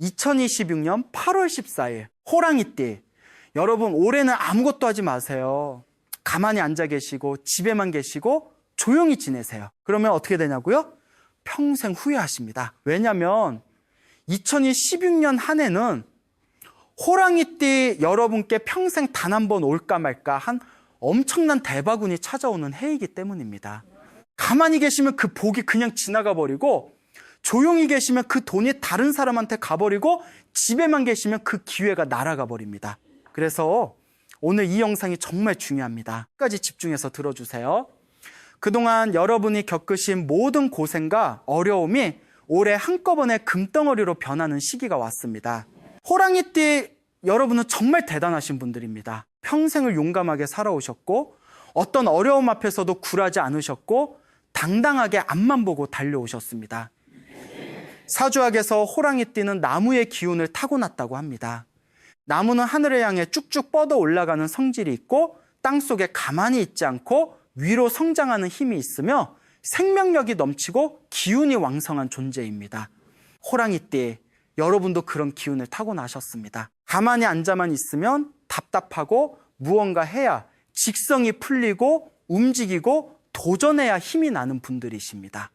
2026년 8월 14일 호랑이띠. 여러분, 올해는 아무것도 하지 마세요. 가만히 앉아 계시고 집에만 계시고 조용히 지내세요. 그러면 어떻게 되냐고요? 평생 후회하십니다. 왜냐하면 2016년 한 해는 호랑이띠 여러분께 평생 단 한 번 올까 말까 한 엄청난 대바군이 찾아오는 해이기 때문입니다. 가만히 계시면 그 복이 그냥 지나가 버리고, 조용히 계시면 그 돈이 다른 사람한테 가버리고, 집에만 계시면 그 기회가 날아가 버립니다. 그래서 오늘 이 영상이 정말 중요합니다. 끝까지 집중해서 들어주세요. 그동안 여러분이 겪으신 모든 고생과 어려움이 올해 한꺼번에 금덩어리로 변하는 시기가 왔습니다. 호랑이띠 여러분은 정말 대단하신 분들입니다. 평생을 용감하게 살아오셨고, 어떤 어려움 앞에서도 굴하지 않으셨고, 당당하게 앞만 보고 달려오셨습니다. 사주학에서 호랑이띠는 나무의 기운을 타고났다고 합니다. 나무는 하늘을 향해 쭉쭉 뻗어 올라가는 성질이 있고, 땅속에 가만히 있지 않고 위로 성장하는 힘이 있으며 생명력이 넘치고 기운이 왕성한 존재입니다. 호랑이띠, 여러분도 그런 기운을 타고나셨습니다. 가만히 앉아만 있으면 답답하고 무언가 해야 직성이 풀리고 움직이고 도전해야 힘이 나는 분들이십니다.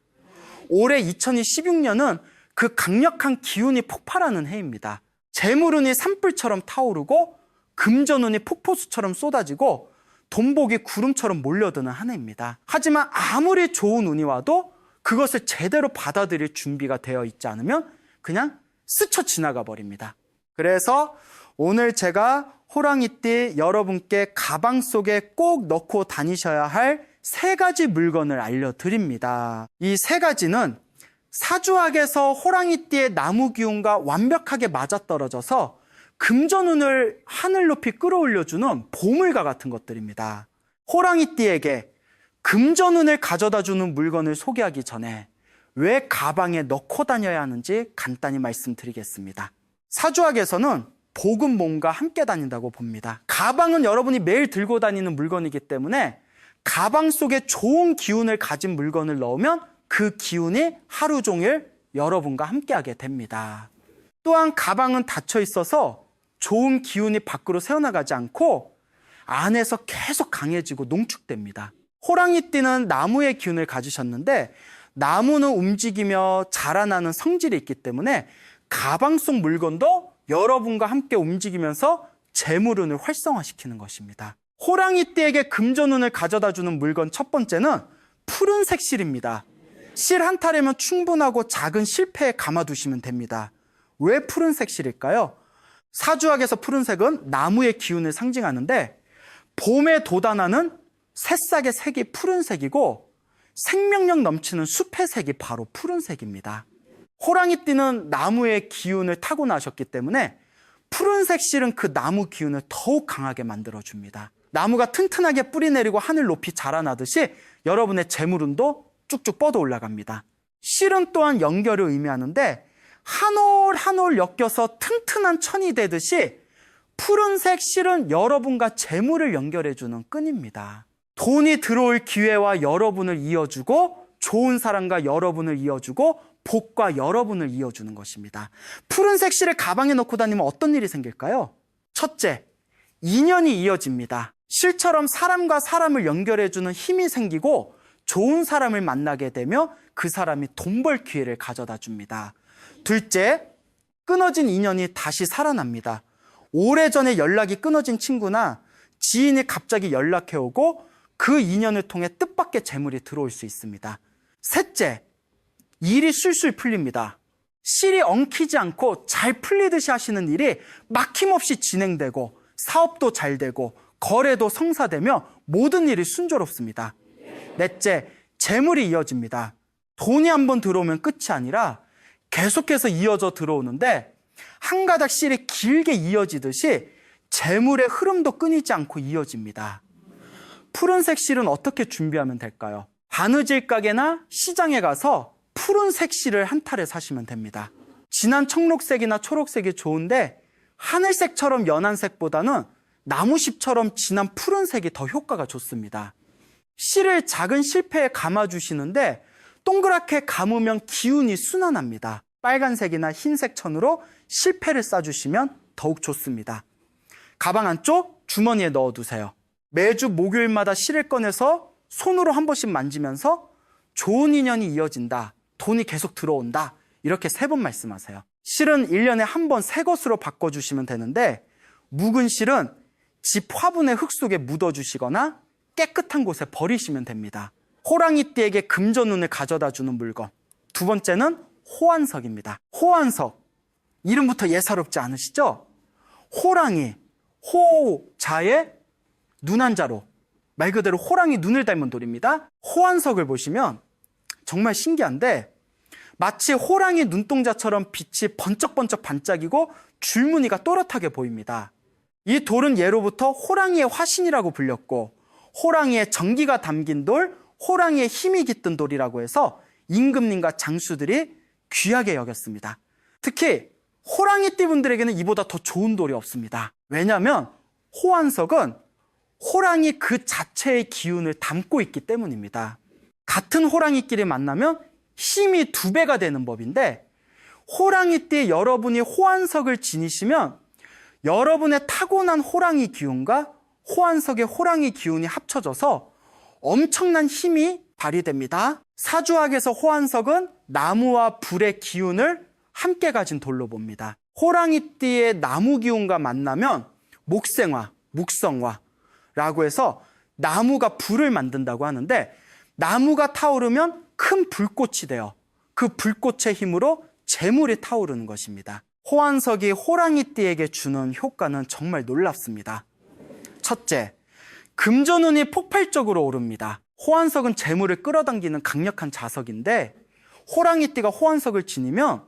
올해 2016년은 그 강력한 기운이 폭발하는 해입니다. 재물운이 산불처럼 타오르고 금전운이 폭포수처럼 쏟아지고 돈복이 구름처럼 몰려드는 한 해입니다. 하지만 아무리 좋은 운이 와도 그것을 제대로 받아들일 준비가 되어 있지 않으면 그냥 스쳐 지나가 버립니다. 그래서 오늘 제가 호랑이띠 여러분께 가방 속에 꼭 넣고 다니셔야 할 3가지 물건을 알려드립니다. 이 3가지는 사주학에서 호랑이띠의 나무 기운과 완벽하게 맞아떨어져서 금전운을 하늘 높이 끌어올려주는 보물과 같은 것들입니다. 호랑이띠에게 금전운을 가져다주는 물건을 소개하기 전에 왜 가방에 넣고 다녀야 하는지 간단히 말씀드리겠습니다. 사주학에서는 복은 몸과 함께 다닌다고 봅니다. 가방은 여러분이 매일 들고 다니는 물건이기 때문에 가방 속에 좋은 기운을 가진 물건을 넣으면 그 기운이 하루 종일 여러분과 함께하게 됩니다. 또한 가방은 닫혀 있어서 좋은 기운이 밖으로 새어나가지 않고 안에서 계속 강해지고 농축됩니다. 호랑이띠는 나무의 기운을 가지셨는데 나무는 움직이며 자라나는 성질이 있기 때문에 가방 속 물건도 여러분과 함께 움직이면서 재물운을 활성화시키는 것입니다. 호랑이띠에게 금전운을 가져다주는 물건 첫 번째는 푸른색 실입니다. 실 한 타래면 충분하고 작은 실패에 감아두시면 됩니다. 왜 푸른색 실일까요? 사주학에서 푸른색은 나무의 기운을 상징하는데 봄에 돋아나는 새싹의 색이 푸른색이고 생명력 넘치는 숲의 색이 바로 푸른색입니다. 호랑이띠는 나무의 기운을 타고나셨기 때문에 푸른색 실은 그 나무 기운을 더욱 강하게 만들어줍니다. 나무가 튼튼하게 뿌리 내리고 하늘 높이 자라나듯이 여러분의 재물운도 쭉쭉 뻗어 올라갑니다. 실은 또한 연결을 의미하는데 한 올 한 올 엮여서 튼튼한 천이 되듯이 푸른색 실은 여러분과 재물을 연결해주는 끈입니다. 돈이 들어올 기회와 여러분을 이어주고 좋은 사람과 여러분을 이어주고 복과 여러분을 이어주는 것입니다. 푸른색 실을 가방에 넣고 다니면 어떤 일이 생길까요? 첫째, 인연이 이어집니다. 실처럼 사람과 사람을 연결해주는 힘이 생기고 좋은 사람을 만나게 되며 그 사람이 돈 벌 기회를 가져다 줍니다. 둘째, 끊어진 인연이 다시 살아납니다. 오래전에 연락이 끊어진 친구나 지인이 갑자기 연락해오고 그 인연을 통해 뜻밖의 재물이 들어올 수 있습니다. 셋째, 일이 술술 풀립니다. 실이 엉키지 않고 잘 풀리듯이 하시는 일이 막힘없이 진행되고 사업도 잘 되고 거래도 성사되며 모든 일이 순조롭습니다. 넷째, 재물이 이어집니다. 돈이 한번 들어오면 끝이 아니라 계속해서 이어져 들어오는데 한 가닥 실이 길게 이어지듯이 재물의 흐름도 끊이지 않고 이어집니다. 푸른색 실은 어떻게 준비하면 될까요? 바느질 가게나 시장에 가서 푸른색 실을 한 타래 사시면 됩니다. 진한 청록색이나 초록색이 좋은데 하늘색처럼 연한 색보다는 나무잎처럼 진한 푸른색이 더 효과가 좋습니다. 실을 작은 실패에 감아주시는데 동그랗게 감으면 기운이 순환합니다. 빨간색이나 흰색 천으로 실패를 쏴주시면 더욱 좋습니다. 가방 안쪽 주머니에 넣어두세요. 매주 목요일마다 실을 꺼내서 손으로 한 번씩 만지면서 좋은 인연이 이어진다, 돈이 계속 들어온다, 이렇게 3번 말씀하세요. 실은 1년에 한 번 새 것으로 바꿔주시면 되는데, 묵은 실은 집 화분의 흙 속에 묻어주시거나 깨끗한 곳에 버리시면 됩니다. 호랑이띠에게 금전운을 가져다주는 물건. 2번째는 호환석입니다. 호환석, 이름부터 예사롭지 않으시죠? 호랑이, 호자의 눈 한자로, 말 그대로 호랑이 눈을 닮은 돌입니다. 호환석을 보시면 정말 신기한데, 마치 호랑이 눈동자처럼 빛이 번쩍번쩍 반짝이고 줄무늬가 또렷하게 보입니다. 이 돌은 예로부터 호랑이의 화신이라고 불렸고, 호랑이의 정기가 담긴 돌, 호랑이의 힘이 깃든 돌이라고 해서 임금님과 장수들이 귀하게 여겼습니다. 특히 호랑이띠 분들에게는 이보다 더 좋은 돌이 없습니다. 왜냐하면 호환석은 호랑이 그 자체의 기운을 담고 있기 때문입니다. 같은 호랑이끼리 만나면 힘이 2배가 되는 법인데, 호랑이띠 여러분이 호환석을 지니시면 여러분의 타고난 호랑이 기운과 호환석의 호랑이 기운이 합쳐져서 엄청난 힘이 발휘됩니다. 사주학에서 호환석은 나무와 불의 기운을 함께 가진 돌로 봅니다. 호랑이띠의 나무 기운과 만나면 목생화, 묵성화라고 해서 나무가 불을 만든다고 하는데, 나무가 타오르면 큰 불꽃이 돼요. 그 불꽃의 힘으로 재물이 타오르는 것입니다. 호환석이 호랑이띠에게 주는 효과는 정말 놀랍습니다. 첫째, 금전운이 폭발적으로 오릅니다. 호환석은 재물을 끌어당기는 강력한 자석인데, 호랑이띠가 호환석을 지니면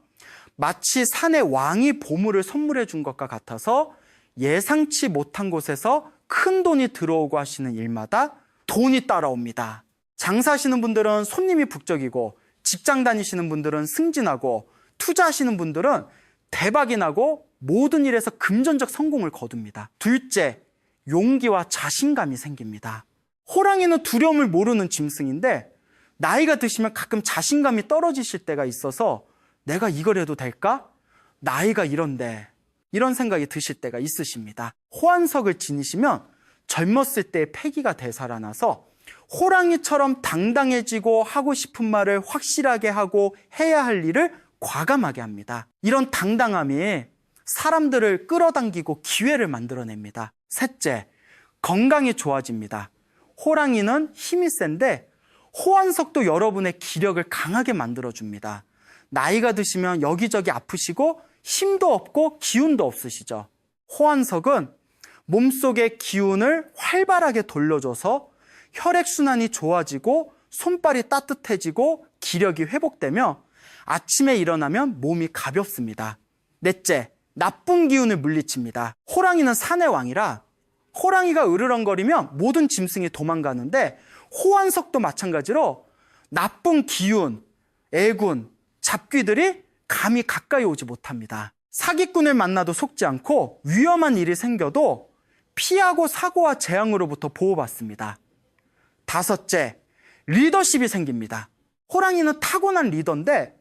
마치 산의 왕이 보물을 선물해 준 것과 같아서 예상치 못한 곳에서 큰 돈이 들어오고 하시는 일마다 돈이 따라옵니다. 장사하시는 분들은 손님이 북적이고, 직장 다니시는 분들은 승진하고, 투자하시는 분들은 대박이 나고 모든 일에서 금전적 성공을 거둡니다. 둘째, 용기와 자신감이 생깁니다. 호랑이는 두려움을 모르는 짐승인데, 나이가 드시면 가끔 자신감이 떨어지실 때가 있어서 내가 이걸 해도 될까? 나이가 이런데, 이런 생각이 드실 때가 있으십니다. 호환석을 지니시면 젊었을 때의 패기가 되살아나서 호랑이처럼 당당해지고 하고 싶은 말을 확실하게 하고 해야 할 일을 과감하게 합니다. 이런 당당함이 사람들을 끌어당기고 기회를 만들어냅니다. 셋째, 건강이 좋아집니다. 호랑이는 힘이 센데 호환석도 여러분의 기력을 강하게 만들어줍니다. 나이가 드시면 여기저기 아프시고 힘도 없고 기운도 없으시죠? 호환석은 몸속의 기운을 활발하게 돌려줘서 혈액순환이 좋아지고 손발이 따뜻해지고 기력이 회복되며 아침에 일어나면 몸이 가볍습니다. 넷째, 나쁜 기운을 물리칩니다. 호랑이는 산의 왕이라 호랑이가 으르렁거리면 모든 짐승이 도망가는데, 호환석도 마찬가지로 나쁜 기운, 애군, 잡귀들이 감히 가까이 오지 못합니다. 사기꾼을 만나도 속지 않고 위험한 일이 생겨도 피하고 사고와 재앙으로부터 보호받습니다. 다섯째, 리더십이 생깁니다. 호랑이는 타고난 리더인데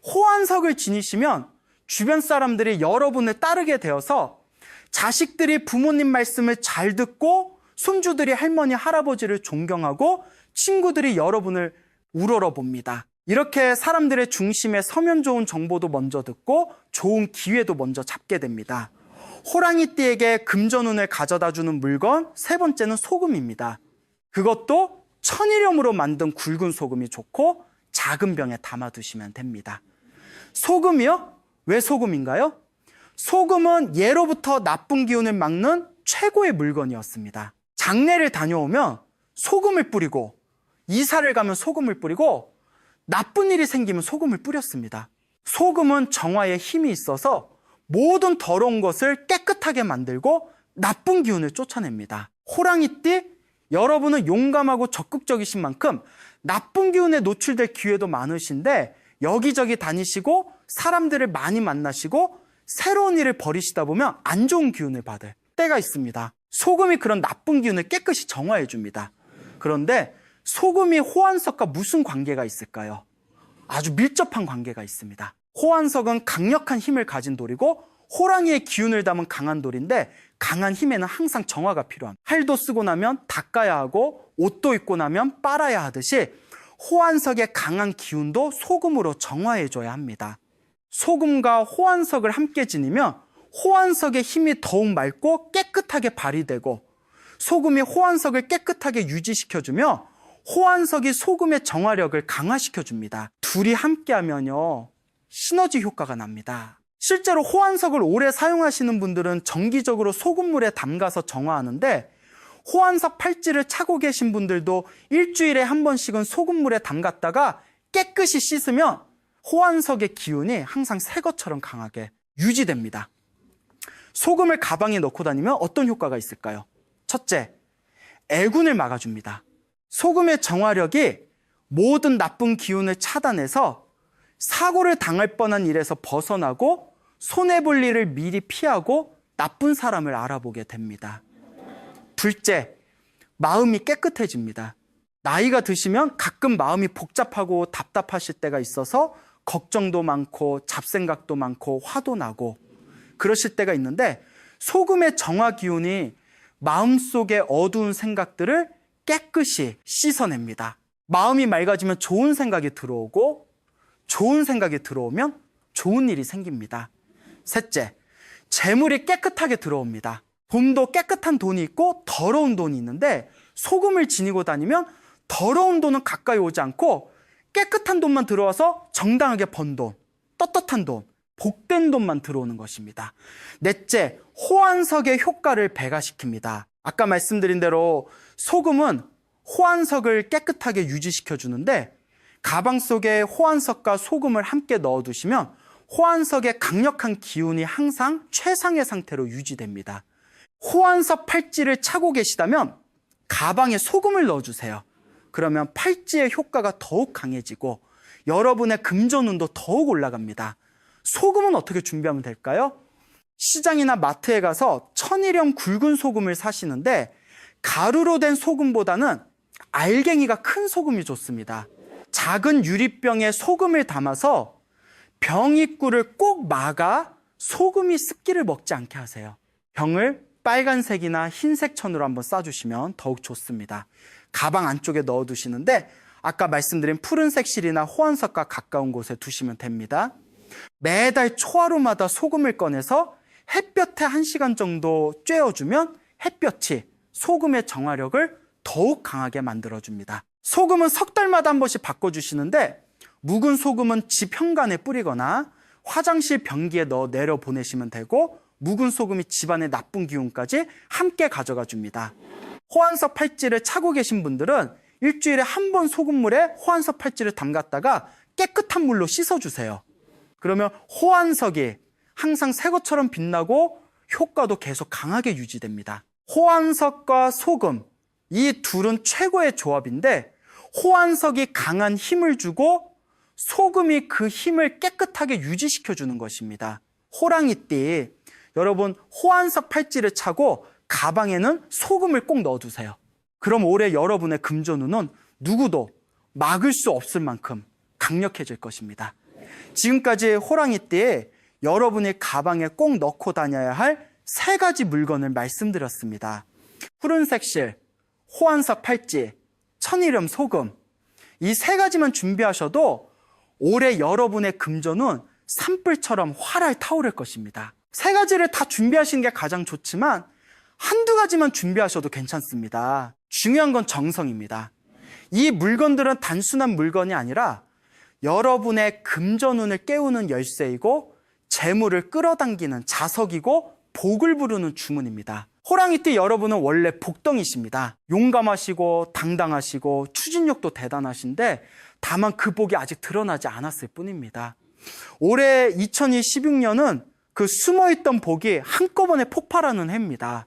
호환석을 지니시면 주변 사람들이 여러분을 따르게 되어서 자식들이 부모님 말씀을 잘 듣고 손주들이 할머니, 할아버지를 존경하고 친구들이 여러분을 우러러봅니다. 이렇게 사람들의 중심에 서면 좋은 정보도 먼저 듣고 좋은 기회도 먼저 잡게 됩니다. 호랑이띠에게 금전운을 가져다주는 물건 3번째는 소금입니다. 그것도 천일염으로 만든 굵은 소금이 좋고 작은 병에 담아두시면 됩니다. 소금이요? 왜 소금인가요? 소금은 예로부터 나쁜 기운을 막는 최고의 물건이었습니다. 장례를 다녀오면 소금을 뿌리고, 이사를 가면 소금을 뿌리고, 나쁜 일이 생기면 소금을 뿌렸습니다. 소금은 정화에 힘이 있어서 모든 더러운 것을 깨끗하게 만들고 나쁜 기운을 쫓아냅니다. 호랑이띠, 여러분은 용감하고 적극적이신 만큼 나쁜 기운에 노출될 기회도 많으신데 여기저기 다니시고 사람들을 많이 만나시고 새로운 일을 벌이시다 보면 안 좋은 기운을 받을 때가 있습니다. 소금이 그런 나쁜 기운을 깨끗이 정화해 줍니다. 그런데 소금이 호환석과 무슨 관계가 있을까요? 아주 밀접한 관계가 있습니다. 호환석은 강력한 힘을 가진 돌이고 호랑이의 기운을 담은 강한 돌인데 강한 힘에는 항상 정화가 필요합니다. 활도 쓰고 나면 닦아야 하고 옷도 입고 나면 빨아야 하듯이 호환석의 강한 기운도 소금으로 정화해줘야 합니다. 소금과 호환석을 함께 지니면 호환석의 힘이 더욱 맑고 깨끗하게 발휘되고 소금이 호환석을 깨끗하게 유지시켜주며 호환석이 소금의 정화력을 강화시켜줍니다. 둘이 함께하면요 시너지 효과가 납니다. 실제로 호환석을 오래 사용하시는 분들은 정기적으로 소금물에 담가서 정화하는데 호환석 팔찌를 차고 계신 분들도 일주일에 한 번씩은 소금물에 담갔다가 깨끗이 씻으면 호환석의 기운이 항상 새 것처럼 강하게 유지됩니다. 소금을 가방에 넣고 다니면 어떤 효과가 있을까요? 첫째, 애군을 막아줍니다. 소금의 정화력이 모든 나쁜 기운을 차단해서 사고를 당할 뻔한 일에서 벗어나고 손해볼 일을 미리 피하고 나쁜 사람을 알아보게 됩니다. 둘째, 마음이 깨끗해집니다. 나이가 드시면 가끔 마음이 복잡하고 답답하실 때가 있어서 걱정도 많고 잡생각도 많고 화도 나고 그러실 때가 있는데 소금의 정화 기운이 마음속의 어두운 생각들을 깨끗이 씻어냅니다. 마음이 맑아지면 좋은 생각이 들어오고 좋은 생각이 들어오면 좋은 일이 생깁니다. 셋째, 재물이 깨끗하게 들어옵니다. 돈도 깨끗한 돈이 있고 더러운 돈이 있는데 소금을 지니고 다니면 더러운 돈은 가까이 오지 않고 깨끗한 돈만 들어와서 정당하게 번 돈, 떳떳한 돈, 복된 돈만 들어오는 것입니다. 넷째, 호환석의 효과를 배가시킵니다. 아까 말씀드린 대로 소금은 호환석을 깨끗하게 유지시켜 주는데 가방 속에 호환석과 소금을 함께 넣어두시면 호환석의 강력한 기운이 항상 최상의 상태로 유지됩니다. 호환석 팔찌를 차고 계시다면 가방에 소금을 넣어주세요. 그러면 팔찌의 효과가 더욱 강해지고 여러분의 금전운도 더욱 올라갑니다. 소금은 어떻게 준비하면 될까요? 시장이나 마트에 가서 천일염 굵은 소금을 사시는데 가루로 된 소금보다는 알갱이가 큰 소금이 좋습니다. 작은 유리병에 소금을 담아서 병 입구를 꼭 막아 소금이 습기를 먹지 않게 하세요. 병을 빨간색이나 흰색 천으로 한번 싸주시면 더욱 좋습니다. 가방 안쪽에 넣어두시는데 아까 말씀드린 푸른색 실이나 호환석과 가까운 곳에 두시면 됩니다. 매달 초하루마다 소금을 꺼내서 햇볕에 1시간 정도 쬐어주면 햇볕이 소금의 정화력을 더욱 강하게 만들어줍니다. 소금은 석 달마다 한 번씩 바꿔주시는데 묵은 소금은 집 현관에 뿌리거나 화장실 변기에 넣어 내려보내시면 되고 묵은 소금이 집안의 나쁜 기운까지 함께 가져가 줍니다. 호환석 팔찌를 차고 계신 분들은 일주일에 한 번 소금물에 호환석 팔찌를 담갔다가 깨끗한 물로 씻어주세요. 그러면 호환석이 항상 새 것처럼 빛나고 효과도 계속 강하게 유지됩니다. 호환석과 소금, 이 둘은 최고의 조합인데 호환석이 강한 힘을 주고 소금이 그 힘을 깨끗하게 유지시켜주는 것입니다. 호랑이띠, 여러분 호환석 팔찌를 차고 가방에는 소금을 꼭 넣어두세요. 그럼 올해 여러분의 금전운은 누구도 막을 수 없을 만큼 강력해질 것입니다. 지금까지 호랑이띠에 여러분의 가방에 꼭 넣고 다녀야 할 3가지 물건을 말씀드렸습니다. 푸른색 실, 호환석 팔찌, 천일염 소금, 이 3가지만 준비하셔도 올해 여러분의 금전은 산불처럼 활활 타오를 것입니다. 3가지를 다 준비하시는 게 가장 좋지만 한두 가지만 준비하셔도 괜찮습니다. 중요한 건 정성입니다. 이 물건들은 단순한 물건이 아니라 여러분의 금전운을 깨우는 열쇠이고 재물을 끌어당기는 자석이고 복을 부르는 주문입니다. 호랑이띠 여러분은 원래 복덩이십니다. 용감하시고 당당하시고 추진력도 대단하신데 다만 그 복이 아직 드러나지 않았을 뿐입니다. 올해 2016년은 그 숨어있던 복이 한꺼번에 폭발하는 해입니다.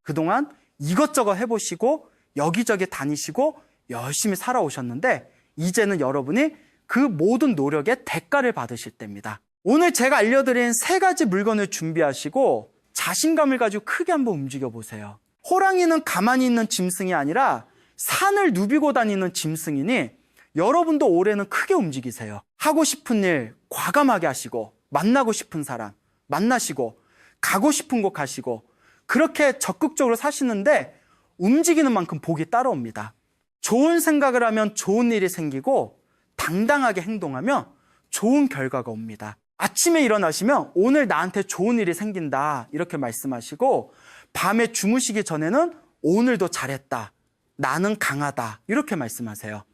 그동안 이것저것 해보시고 여기저기 다니시고 열심히 살아오셨는데 이제는 여러분이 그 모든 노력의 대가를 받으실 때입니다. 오늘 제가 알려드린 3가지 물건을 준비하시고 자신감을 가지고 크게 한번 움직여 보세요. 호랑이는 가만히 있는 짐승이 아니라 산을 누비고 다니는 짐승이니 여러분도 올해는 크게 움직이세요. 하고 싶은 일 과감하게 하시고, 만나고 싶은 사람 만나시고, 가고 싶은 곳 가시고, 그렇게 적극적으로 사시는데 움직이는 만큼 복이 따라옵니다. 좋은 생각을 하면 좋은 일이 생기고, 당당하게 행동하면 좋은 결과가 옵니다. 아침에 일어나시면 오늘 나한테 좋은 일이 생긴다 이렇게 말씀하시고, 밤에 주무시기 전에는 오늘도 잘했다, 나는 강하다 이렇게 말씀하세요.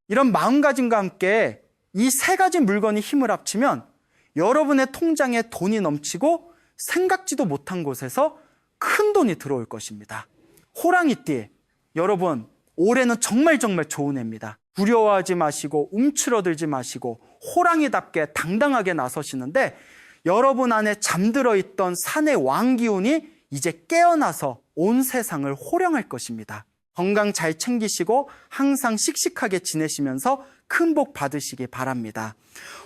이런 마음가짐과 함께 이 세 가지 물건이 힘을 합치면 여러분의 통장에 돈이 넘치고 생각지도 못한 곳에서 큰 돈이 들어올 것입니다. 호랑이띠, 여러분 올해는 정말 좋은 해입니다. 두려워하지 마시고 움츠러들지 마시고 호랑이답게 당당하게 나서시는데, 여러분 안에 잠들어 있던 산의 왕 기운이 이제 깨어나서 온 세상을 호령할 것입니다. 건강 잘 챙기시고 항상 씩씩하게 지내시면서 큰 복 받으시기 바랍니다.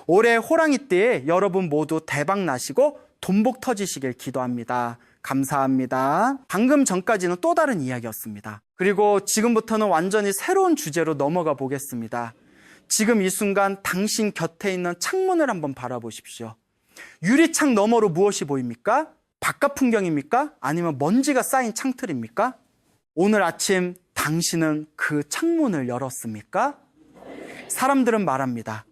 올해 호랑이띠에 여러분 모두 대박 나시고 돈복 터지시길 기도합니다. 감사합니다. 방금 전까지는 또 다른 이야기였습니다. 그리고 지금부터는 완전히 새로운 주제로 넘어가 보겠습니다. 지금 이 순간 당신 곁에 있는 창문을 한번 바라보십시오. 유리창 너머로 무엇이 보입니까? 바깥 풍경입니까? 아니면 먼지가 쌓인 창틀입니까? 오늘 아침 당신은 그 창문을 열었습니까? 사람들은 말합니다.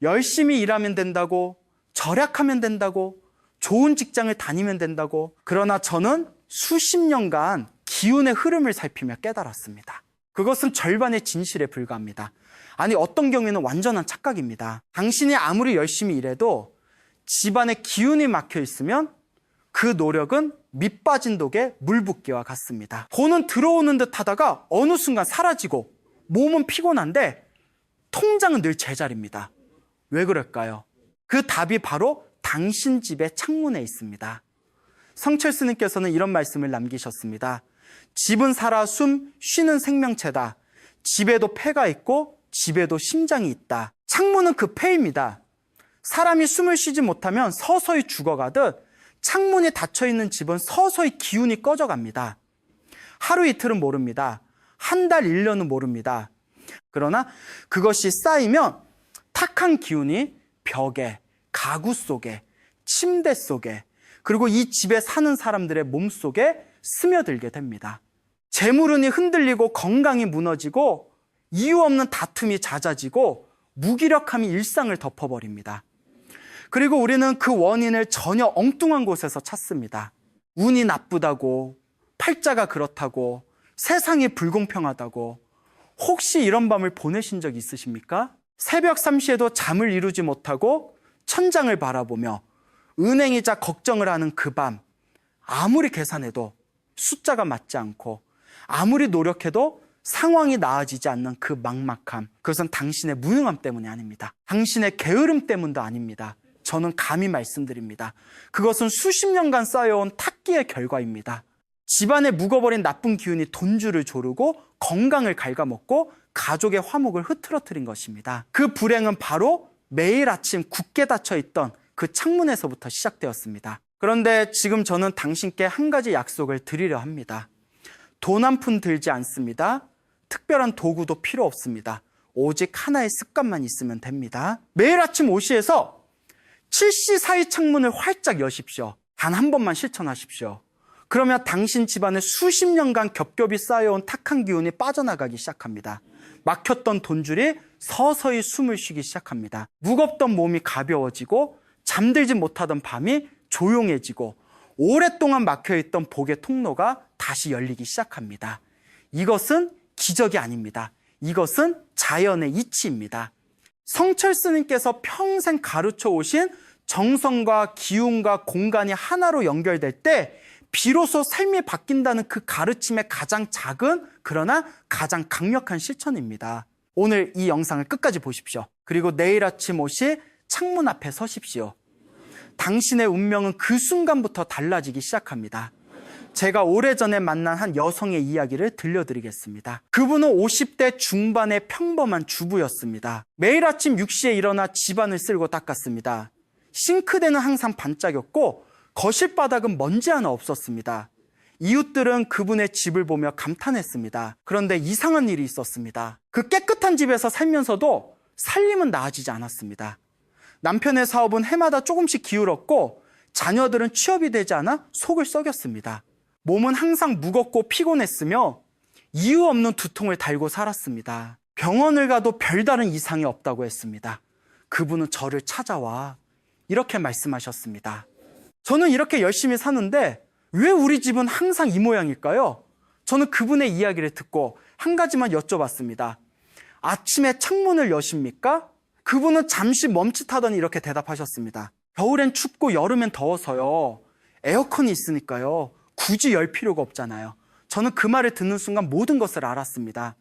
열심히 일하면 된다고, 절약하면 된다고, 좋은 직장을 다니면 된다고. 그러나 저는 수십 년간 기운의 흐름을 살피며 깨달았습니다. 그것은 절반의 진실에 불과합니다. 아니, 어떤 경우에는 완전한 착각입니다. 당신이 아무리 열심히 일해도 집안에 기운이 막혀 있으면 그 노력은 밑 빠진 독에 물 붓기와 같습니다. 돈은 들어오는 듯 하다가 어느 순간 사라지고 몸은 피곤한데 통장은 늘 제자리입니다. 왜 그럴까요? 그 답이 바로 당신 집의 창문에 있습니다. 성철스님께서는 이런 말씀을 남기셨습니다. 집은 살아 쉬는 생명체다. 집에도 폐가 있고 집에도 심장이 있다. 창문은 그 폐입니다. 사람이 숨을 쉬지 못하면 서서히 죽어가듯 창문이 닫혀있는 집은 서서히 기운이 꺼져갑니다. 하루 이틀은 모릅니다. 한 달, 1년은 모릅니다. 그러나 그것이 쌓이면 탁한 기운이 벽에, 가구 속에, 침대 속에, 그리고 이 집에 사는 사람들의 몸 속에 스며들게 됩니다. 재물운이 흔들리고 건강이 무너지고 이유 없는 다툼이 잦아지고 무기력함이 일상을 덮어버립니다. 그리고 우리는 그 원인을 전혀 엉뚱한 곳에서 찾습니다. 운이 나쁘다고, 팔자가 그렇다고, 세상이 불공평하다고. 혹시 이런 밤을 보내신 적 있으십니까? 새벽 3시에도 잠을 이루지 못하고 천장을 바라보며 은행이자 걱정을 하는 그 밤, 아무리 계산해도 숫자가 맞지 않고 아무리 노력해도 상황이 나아지지 않는 그 막막함, 그것은 당신의 무능함 때문이 아닙니다. 당신의 게으름 때문도 아닙니다. 저는 감히 말씀드립니다. 그것은 수십 년간 쌓여온 탁기의 결과입니다. 집안에 묵어버린 나쁜 기운이 돈줄을 조르고 건강을 갉아먹고 가족의 화목을 흐트러뜨린 것입니다. 그 불행은 바로 매일 아침 굳게 닫혀있던 그 창문에서부터 시작되었습니다. 그런데 지금 저는 당신께 한 가지 약속을 드리려 합니다. 돈 한 푼 들지 않습니다. 특별한 도구도 필요 없습니다. 오직 하나의 습관만 있으면 됩니다. 매일 아침 오시에서 7시 사이 창문을 활짝 여십시오. 단 한 번만 실천하십시오. 그러면 당신 집안에 수십 년간 겹겹이 쌓여온 탁한 기운이 빠져나가기 시작합니다. 막혔던 돈줄이 서서히 숨을 쉬기 시작합니다. 무겁던 몸이 가벼워지고 잠들지 못하던 밤이 조용해지고 오랫동안 막혀있던 복의 통로가 다시 열리기 시작합니다. 이것은 기적이 아닙니다. 이것은 자연의 이치입니다. 성철스님께서 평생 가르쳐 오신 정성과 기운과 공간이 하나로 연결될 때 비로소 삶이 바뀐다는 그 가르침의 가장 작은 그러나 가장 강력한 실천입니다. 오늘 이 영상을 끝까지 보십시오. 그리고 내일 아침 오시 창문 앞에 서십시오. 당신의 운명은 그 순간부터 달라지기 시작합니다. 제가 오래전에 만난 한 여성의 이야기를 들려드리겠습니다. 그분은 50대 중반의 평범한 주부였습니다. 매일 아침 6시에 일어나 집안을 쓸고 닦았습니다. 싱크대는 항상 반짝였고 거실 바닥은 먼지 하나 없었습니다. 이웃들은 그분의 집을 보며 감탄했습니다. 그런데 이상한 일이 있었습니다. 그 깨끗한 집에서 살면서도 살림은 나아지지 않았습니다. 남편의 사업은 해마다 조금씩 기울었고 자녀들은 취업이 되지 않아 속을 썩였습니다. 몸은 항상 무겁고 피곤했으며 이유 없는 두통을 달고 살았습니다. 병원을 가도 별다른 이상이 없다고 했습니다. 그분은 저를 찾아와 이렇게 말씀하셨습니다. 저는 이렇게 열심히 사는데 왜 우리 집은 항상 이 모양일까요? 저는 그분의 이야기를 듣고 한 가지만 여쭤봤습니다. 아침에 창문을 여십니까? 그분은 잠시 멈칫하더니 이렇게 대답하셨습니다. 겨울엔 춥고 여름엔 더워서요. 에어컨이 있으니까요. 굳이 열 필요가 없잖아요. 저는 그 말을 듣는 순간 모든 것을 알았습니다.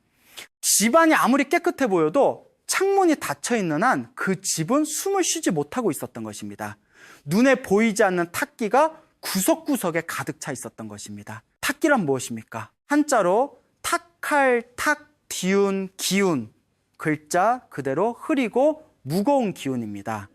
집안이 아무리 깨끗해 보여도 창문이 닫혀 있는 한 그 집은 숨을 쉬지 못하고 있었던 것입니다. 눈에 보이지 않는 탁기가 구석구석에 가득 차 있었던 것입니다. 탁기란 무엇입니까? 한자로 탁할, 탁, 디운, 기운. 글자 그대로 흐리고 무거운 기운입니다.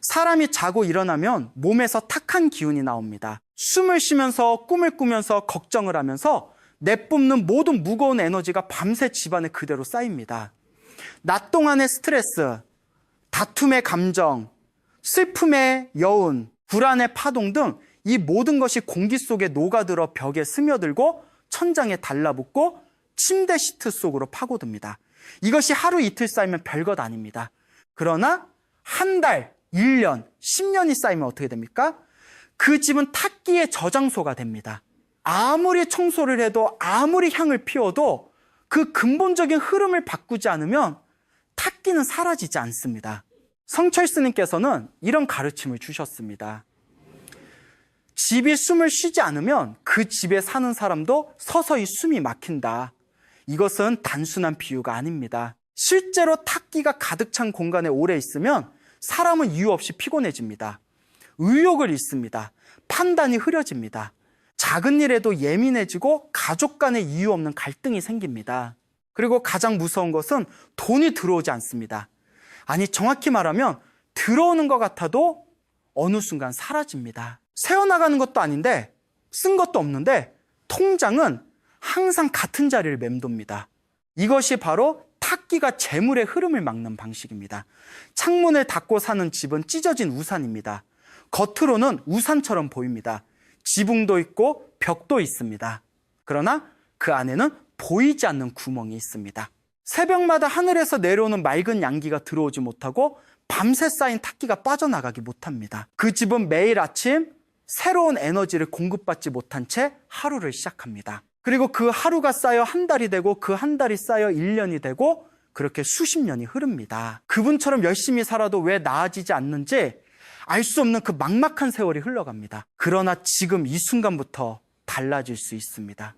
사람이 자고 일어나면 몸에서 탁한 기운이 나옵니다. 숨을 쉬면서 꿈을 꾸면서 걱정을 하면서 내뿜는 모든 무거운 에너지가 밤새 집안에 그대로 쌓입니다. 낮 동안의 스트레스, 다툼의 감정, 슬픔의 여운, 불안의 파동 등 이 모든 것이 공기 속에 녹아들어 벽에 스며들고 천장에 달라붙고 침대 시트 속으로 파고듭니다. 이것이 하루 이틀 쌓이면 별것 아닙니다. 그러나 한 달, 1년, 10년이 쌓이면 어떻게 됩니까? 그 집은 탁기의 저장소가 됩니다. 아무리 청소를 해도 아무리 향을 피워도 그 근본적인 흐름을 바꾸지 않으면 탁기는 사라지지 않습니다. 성철 스님께서는 이런 가르침을 주셨습니다. 집이 숨을 쉬지 않으면 그 집에 사는 사람도 서서히 숨이 막힌다. 이것은 단순한 비유가 아닙니다. 실제로 탁기가 가득 찬 공간에 오래 있으면 사람은 이유 없이 피곤해집니다. 의욕을 잃습니다. 판단이 흐려집니다. 작은 일에도 예민해지고 가족 간에 이유 없는 갈등이 생깁니다. 그리고 가장 무서운 것은 돈이 들어오지 않습니다. 아니, 정확히 말하면 들어오는 것 같아도 어느 순간 사라집니다. 새어나가는 것도 아닌데 쓴 것도 없는데 통장은 항상 같은 자리를 맴돕니다. 이것이 바로 탁기가 재물의 흐름을 막는 방식입니다. 창문을 닫고 사는 집은 찢어진 우산입니다. 겉으로는 우산처럼 보입니다. 지붕도 있고 벽도 있습니다. 그러나 그 안에는 보이지 않는 구멍이 있습니다. 새벽마다 하늘에서 내려오는 맑은 양기가 들어오지 못하고 밤새 쌓인 탁기가 빠져나가기 못합니다. 그 집은 매일 아침 새로운 에너지를 공급받지 못한 채 하루를 시작합니다. 그리고 그 하루가 쌓여 한 달이 되고 그 한 달이 쌓여 1년이 되고 그렇게 수십 년이 흐릅니다. 그분처럼 열심히 살아도 왜 나아지지 않는지 알 수 없는 그 막막한 세월이 흘러갑니다. 그러나 지금 이 순간부터 달라질 수 있습니다.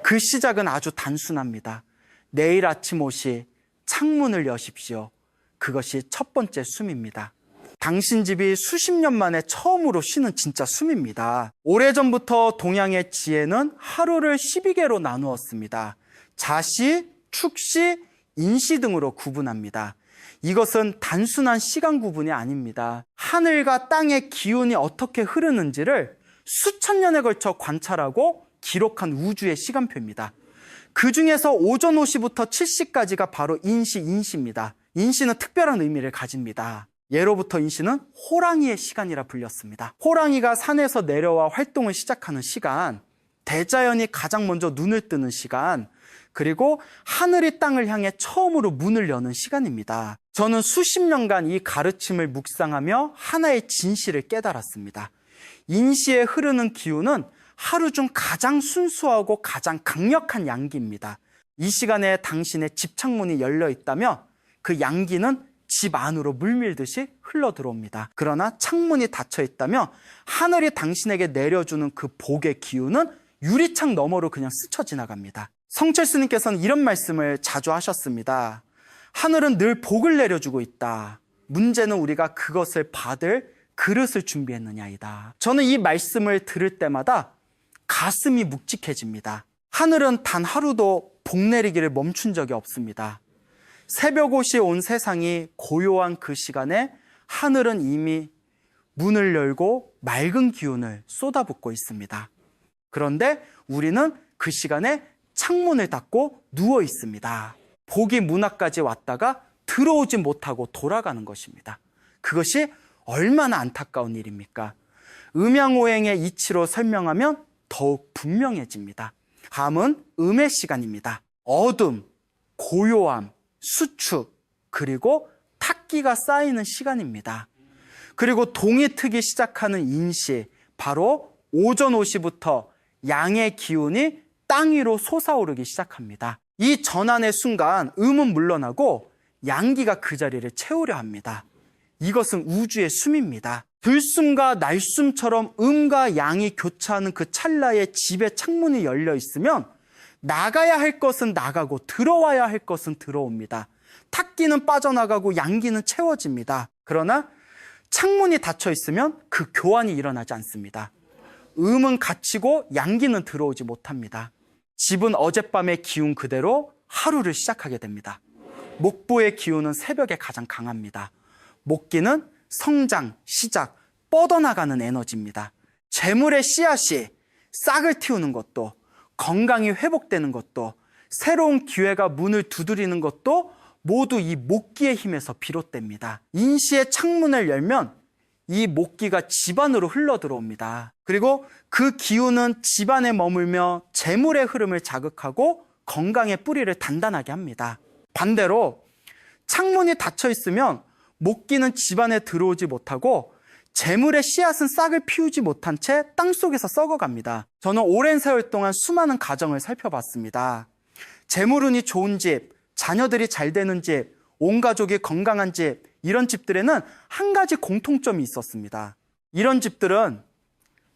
그 시작은 아주 단순합니다. 내일 아침 옷이 창문을 여십시오. 그것이 첫 번째 숨입니다. 당신 집이 수십 년 만에 처음으로 쉬는 진짜 숨입니다. 오래전부터 동양의 지혜는 하루를 12개로 나누었습니다. 자시, 축시, 인시 등으로 구분합니다. 이것은 단순한 시간 구분이 아닙니다. 하늘과 땅의 기운이 어떻게 흐르는지를 수천 년에 걸쳐 관찰하고 기록한 우주의 시간표입니다. 그 중에서 오전 5시부터 7시까지가 바로 인시, 인시입니다. 인시는 특별한 의미를 가집니다. 예로부터 인시는 호랑이의 시간이라 불렸습니다. 호랑이가 산에서 내려와 활동을 시작하는 시간, 대자연이 가장 먼저 눈을 뜨는 시간, 그리고 하늘이 땅을 향해 처음으로 문을 여는 시간입니다. 저는 수십 년간 이 가르침을 묵상하며 하나의 진실을 깨달았습니다. 인시에 흐르는 기운은 하루 중 가장 순수하고 가장 강력한 양기입니다. 이 시간에 당신의 집 창문이 열려 있다면 그 양기는 집 안으로 물밀듯이 흘러 들어옵니다. 그러나 창문이 닫혀 있다면 하늘이 당신에게 내려주는 그 복의 기운은 유리창 너머로 그냥 스쳐 지나갑니다. 성철 스님께서는 이런 말씀을 자주 하셨습니다. 하늘은 늘 복을 내려주고 있다. 문제는 우리가 그것을 받을 그릇을 준비했느냐이다. 저는 이 말씀을 들을 때마다 가슴이 묵직해집니다. 하늘은 단 하루도 복 내리기를 멈춘 적이 없습니다. 새벽옷이 온 세상이 고요한 그 시간에 하늘은 이미 문을 열고 맑은 기운을 쏟아붓고 있습니다. 그런데 우리는 그 시간에 창문을 닫고 누워 있습니다. 복이 문 앞까지 왔다가 들어오지 못하고 돌아가는 것입니다. 그것이 얼마나 안타까운 일입니까? 음양오행의 이치로 설명하면 더욱 분명해집니다. 다음은 음의 시간입니다. 어둠, 고요함, 수축, 그리고 탁기가 쌓이는 시간입니다. 그리고 동이 트기 시작하는 인시, 바로 오전 5시부터 양의 기운이 땅 위로 솟아오르기 시작합니다. 이 전환의 순간 음은 물러나고 양기가 그 자리를 채우려 합니다. 이것은 우주의 숨입니다. 들숨과 날숨처럼 음과 양이 교차하는 그 찰나에 집의 창문이 열려 있으면 나가야 할 것은 나가고 들어와야 할 것은 들어옵니다. 탁기는 빠져나가고 양기는 채워집니다. 그러나 창문이 닫혀 있으면 그 교환이 일어나지 않습니다. 음은 갇히고 양기는 들어오지 못합니다. 집은 어젯밤의 기운 그대로 하루를 시작하게 됩니다. 목보의 기운은 새벽에 가장 강합니다. 목기는 성장, 시작, 뻗어나가는 에너지입니다. 재물의 씨앗이 싹을 틔우는 것도, 건강이 회복되는 것도, 새로운 기회가 문을 두드리는 것도 모두 이 목기의 힘에서 비롯됩니다. 인시의 창문을 열면 이 목기가 집안으로 흘러 들어옵니다. 그리고 그 기운은 집안에 머물며 재물의 흐름을 자극하고 건강의 뿌리를 단단하게 합니다. 반대로 창문이 닫혀 있으면 목기는 집안에 들어오지 못하고 재물의 씨앗은 싹을 피우지 못한 채 땅속에서 썩어갑니다. 저는 오랜 세월 동안 수많은 가정을 살펴봤습니다. 재물운이 좋은 집, 자녀들이 잘 되는 집, 온 가족이 건강한 집, 이런 집들에는 한 가지 공통점이 있었습니다. 이런 집들은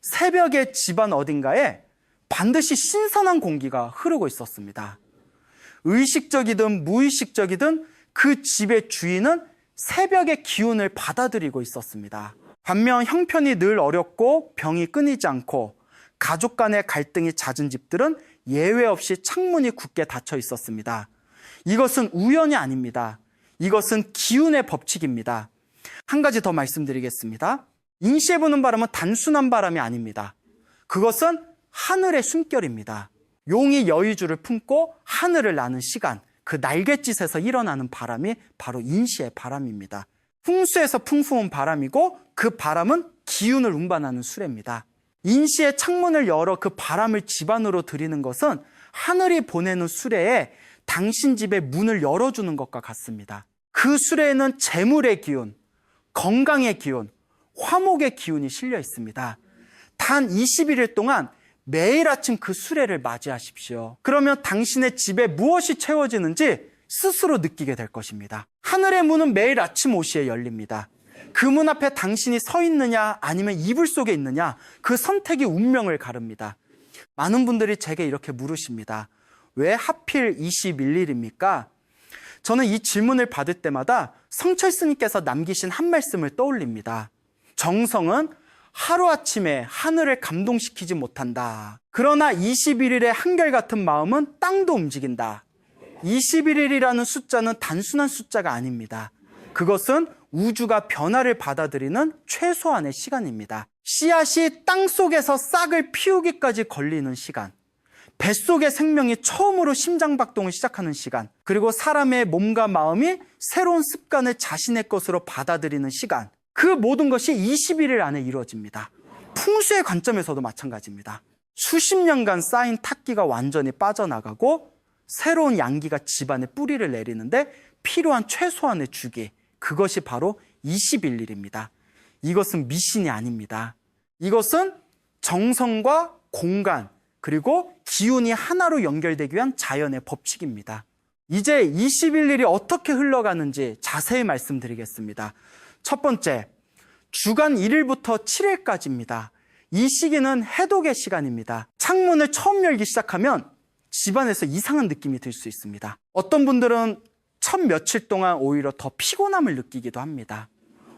새벽에 집안 어딘가에 반드시 신선한 공기가 흐르고 있었습니다. 의식적이든 무의식적이든 그 집의 주인은 새벽의 기운을 받아들이고 있었습니다. 반면 형편이 늘 어렵고 병이 끊이지 않고 가족 간의 갈등이 잦은 집들은 예외 없이 창문이 굳게 닫혀 있었습니다. 이것은 우연이 아닙니다. 이것은 기운의 법칙입니다. 한 가지 더 말씀드리겠습니다. 인시에 부는 바람은 단순한 바람이 아닙니다. 그것은 하늘의 숨결입니다. 용이 여의주를 품고 하늘을 나는 시간, 그 날갯짓에서 일어나는 바람이 바로 인시의 바람입니다. 풍수에서 풍부한 바람이고 그 바람은 기운을 운반하는 수레입니다. 인시의 창문을 열어 그 바람을 집안으로 들이는 것은 하늘이 보내는 수레에 당신 집의 문을 열어주는 것과 같습니다. 그 수레에는 재물의 기운, 건강의 기운, 화목의 기운이 실려 있습니다. 단 21일 동안 매일 아침 그 수레를 맞이하십시오. 그러면 당신의 집에 무엇이 채워지는지 스스로 느끼게 될 것입니다. 하늘의 문은 매일 아침 5시에 열립니다. 그 문 앞에 당신이 서 있느냐 아니면 이불 속에 있느냐, 그 선택이 운명을 가릅니다. 많은 분들이 제게 이렇게 물으십니다. 왜 하필 21일입니까? 저는 이 질문을 받을 때마다 성철 스님께서 남기신 한 말씀을 떠올립니다. 정성은 하루아침에 하늘을 감동시키지 못한다. 그러나 21일의 한결같은 마음은 땅도 움직인다. 21일이라는 숫자는 단순한 숫자가 아닙니다. 그것은 우주가 변화를 받아들이는 최소한의 시간입니다. 씨앗이 땅속에서 싹을 피우기까지 걸리는 시간, 뱃속의 생명이 처음으로 심장박동을 시작하는 시간, 그리고 사람의 몸과 마음이 새로운 습관을 자신의 것으로 받아들이는 시간, 그 모든 것이 21일 안에 이루어집니다. 풍수의 관점에서도 마찬가지입니다. 수십 년간 쌓인 탁기가 완전히 빠져나가고 새로운 양기가 집안에 뿌리를 내리는데 필요한 최소한의 주기, 그것이 바로 21일입니다. 이것은 미신이 아닙니다. 이것은 정성과 공간, 그리고 기운이 하나로 연결되기 위한 자연의 법칙입니다. 이제 21일이 어떻게 흘러가는지 자세히 말씀드리겠습니다. 첫 번째, 주간 1일부터 7일까지입니다. 이 시기는 해독의 시간입니다. 창문을 처음 열기 시작하면 집안에서 이상한 느낌이 들 수 있습니다. 어떤 분들은 첫 며칠 동안 오히려 더 피곤함을 느끼기도 합니다.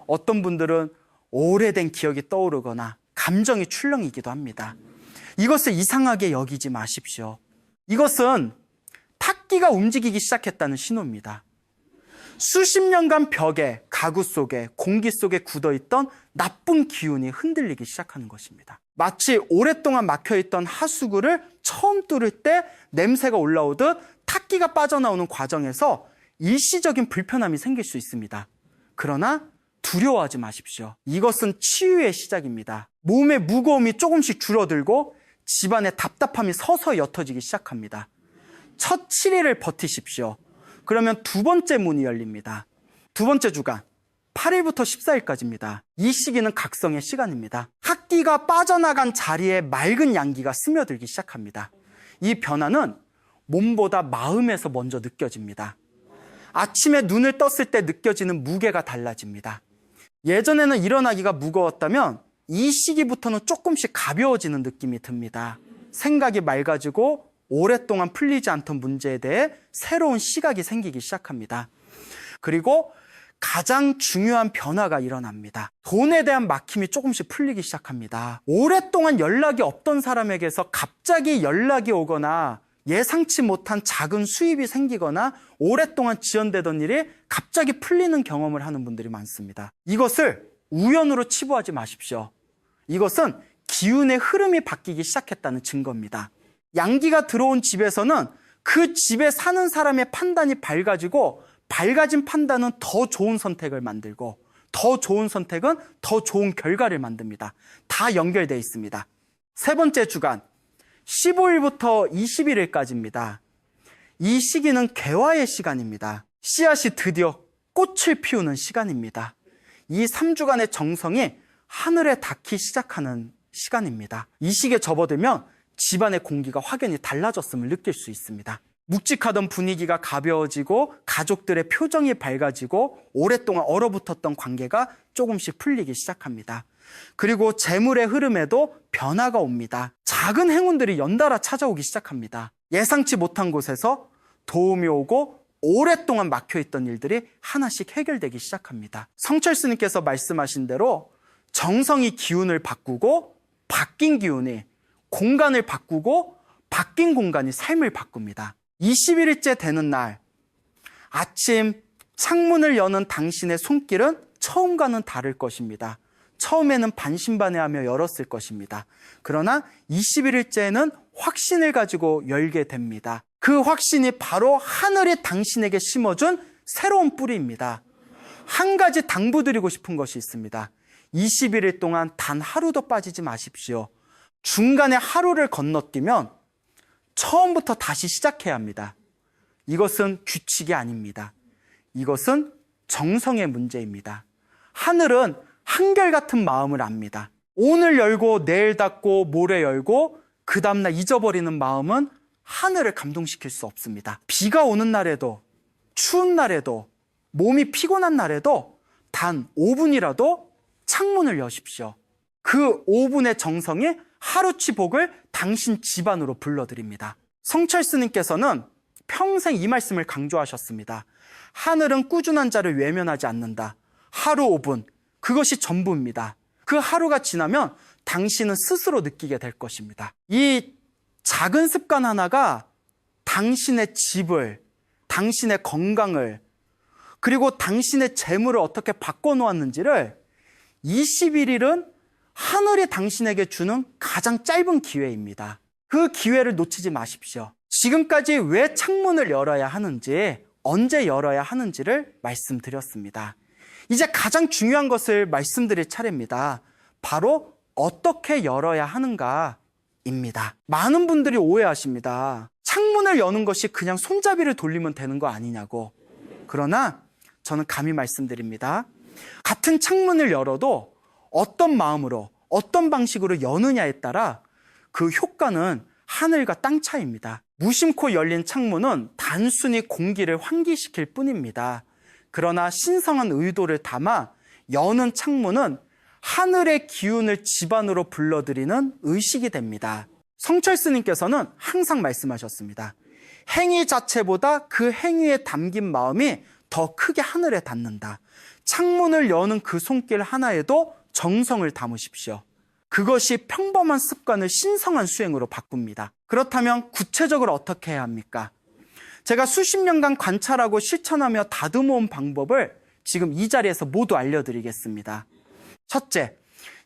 어떤 분들은 오래된 기억이 떠오르거나 감정이 출렁이기도 합니다. 이것을 이상하게 여기지 마십시오. 이것은 탁기가 움직이기 시작했다는 신호입니다. 수십 년간 벽에, 가구 속에, 공기 속에 굳어있던 나쁜 기운이 흔들리기 시작하는 것입니다. 마치 오랫동안 막혀있던 하수구를 처음 뚫을 때 냄새가 올라오듯 탁기가 빠져나오는 과정에서 일시적인 불편함이 생길 수 있습니다. 그러나 두려워하지 마십시오. 이것은 치유의 시작입니다. 몸의 무거움이 조금씩 줄어들고 집안의 답답함이 서서히 옅어지기 시작합니다. 첫 7일을 버티십시오. 그러면 두 번째 문이 열립니다. 두 번째 주간 8일부터 14일까지입니다. 이 시기는 각성의 시간입니다. 학기가 빠져나간 자리에 맑은 양기가 스며들기 시작합니다. 이 변화는 몸보다 마음에서 먼저 느껴집니다. 아침에 눈을 떴을 때 느껴지는 무게가 달라집니다. 예전에는 일어나기가 무거웠다면 이 시기부터는 조금씩 가벼워지는 느낌이 듭니다. 생각이 맑아지고 오랫동안 풀리지 않던 문제에 대해 새로운 시각이 생기기 시작합니다. 그리고 가장 중요한 변화가 일어납니다. 돈에 대한 막힘이 조금씩 풀리기 시작합니다. 오랫동안 연락이 없던 사람에게서 갑자기 연락이 오거나 예상치 못한 작은 수입이 생기거나 오랫동안 지연되던 일이 갑자기 풀리는 경험을 하는 분들이 많습니다. 이것을 우연으로 치부하지 마십시오. 이것은 기운의 흐름이 바뀌기 시작했다는 증거입니다. 양기가 들어온 집에서는 그 집에 사는 사람의 판단이 밝아지고 밝아진 판단은 더 좋은 선택을 만들고 더 좋은 선택은 더 좋은 결과를 만듭니다. 다 연결되어 있습니다. 세 번째 주간 15일부터 21일까지입니다. 이 시기는 개화의 시간입니다. 씨앗이 드디어 꽃을 피우는 시간입니다. 이 3주간의 정성이 하늘에 닿기 시작하는 시간입니다. 이 시기에 접어들면 집안의 공기가 확연히 달라졌음을 느낄 수 있습니다. 묵직하던 분위기가 가벼워지고 가족들의 표정이 밝아지고 오랫동안 얼어붙었던 관계가 조금씩 풀리기 시작합니다. 그리고 재물의 흐름에도 변화가 옵니다. 작은 행운들이 연달아 찾아오기 시작합니다. 예상치 못한 곳에서 도움이 오고 오랫동안 막혀있던 일들이 하나씩 해결되기 시작합니다. 성철 스님께서 말씀하신 대로 정성이 기운을 바꾸고 바뀐 기운이 공간을 바꾸고 바뀐 공간이 삶을 바꿉니다. 21일째 되는 날 아침 창문을 여는 당신의 손길은 처음과는 다를 것입니다. 처음에는 반신반의하며 열었을 것입니다. 그러나 21일째에는 확신을 가지고 열게 됩니다. 그 확신이 바로 하늘이 당신에게 심어준 새로운 뿌리입니다. 한 가지 당부드리고 싶은 것이 있습니다. 21일 동안 단 하루도 빠지지 마십시오. 중간에 하루를 건너뛰면 처음부터 다시 시작해야 합니다. 이것은 규칙이 아닙니다. 이것은 정성의 문제입니다. 하늘은 한결같은 마음을 압니다. 오늘 열고 내일 닫고 모레 열고 그 다음날 잊어버리는 마음은 하늘을 감동시킬 수 없습니다. 비가 오는 날에도 추운 날에도 몸이 피곤한 날에도 단 5분이라도 창문을 여십시오. 그 5분의 정성이 하루치 복을 당신 집안으로 불러드립니다. 성철 스님께서는 평생 이 말씀을 강조하셨습니다. 하늘은 꾸준한 자를 외면하지 않는다. 하루 5분, 그것이 전부입니다. 그 하루가 지나면 당신은 스스로 느끼게 될 것입니다. 이 작은 습관 하나가 당신의 집을, 당신의 건강을, 그리고 당신의 재물을 어떻게 바꿔놓았는지를 21일은 하늘이 당신에게 주는 가장 짧은 기회입니다. 그 기회를 놓치지 마십시오. 지금까지 왜 창문을 열어야 하는지, 언제 열어야 하는지를 말씀드렸습니다. 이제 가장 중요한 것을 말씀드릴 차례입니다. 바로 어떻게 열어야 하는가입니다. 많은 분들이 오해하십니다. 창문을 여는 것이 그냥 손잡이를 돌리면 되는 거 아니냐고. 그러나 저는 감히 말씀드립니다. 같은 창문을 열어도 어떤 마음으로, 어떤 방식으로 여느냐에 따라 그 효과는 하늘과 땅 차이입니다. 무심코 열린 창문은 단순히 공기를 환기시킬 뿐입니다. 그러나 신성한 의도를 담아 여는 창문은 하늘의 기운을 집안으로 불러들이는 의식이 됩니다. 성철 스님께서는 항상 말씀하셨습니다. 행위 자체보다 그 행위에 담긴 마음이 더 크게 하늘에 닿는다. 창문을 여는 그 손길 하나에도 정성을 담으십시오. 그것이 평범한 습관을 신성한 수행으로 바꿉니다. 그렇다면 구체적으로 어떻게 해야 합니까? 제가 수십 년간 관찰하고 실천하며 다듬어온 방법을 지금 이 자리에서 모두 알려드리겠습니다. 첫째,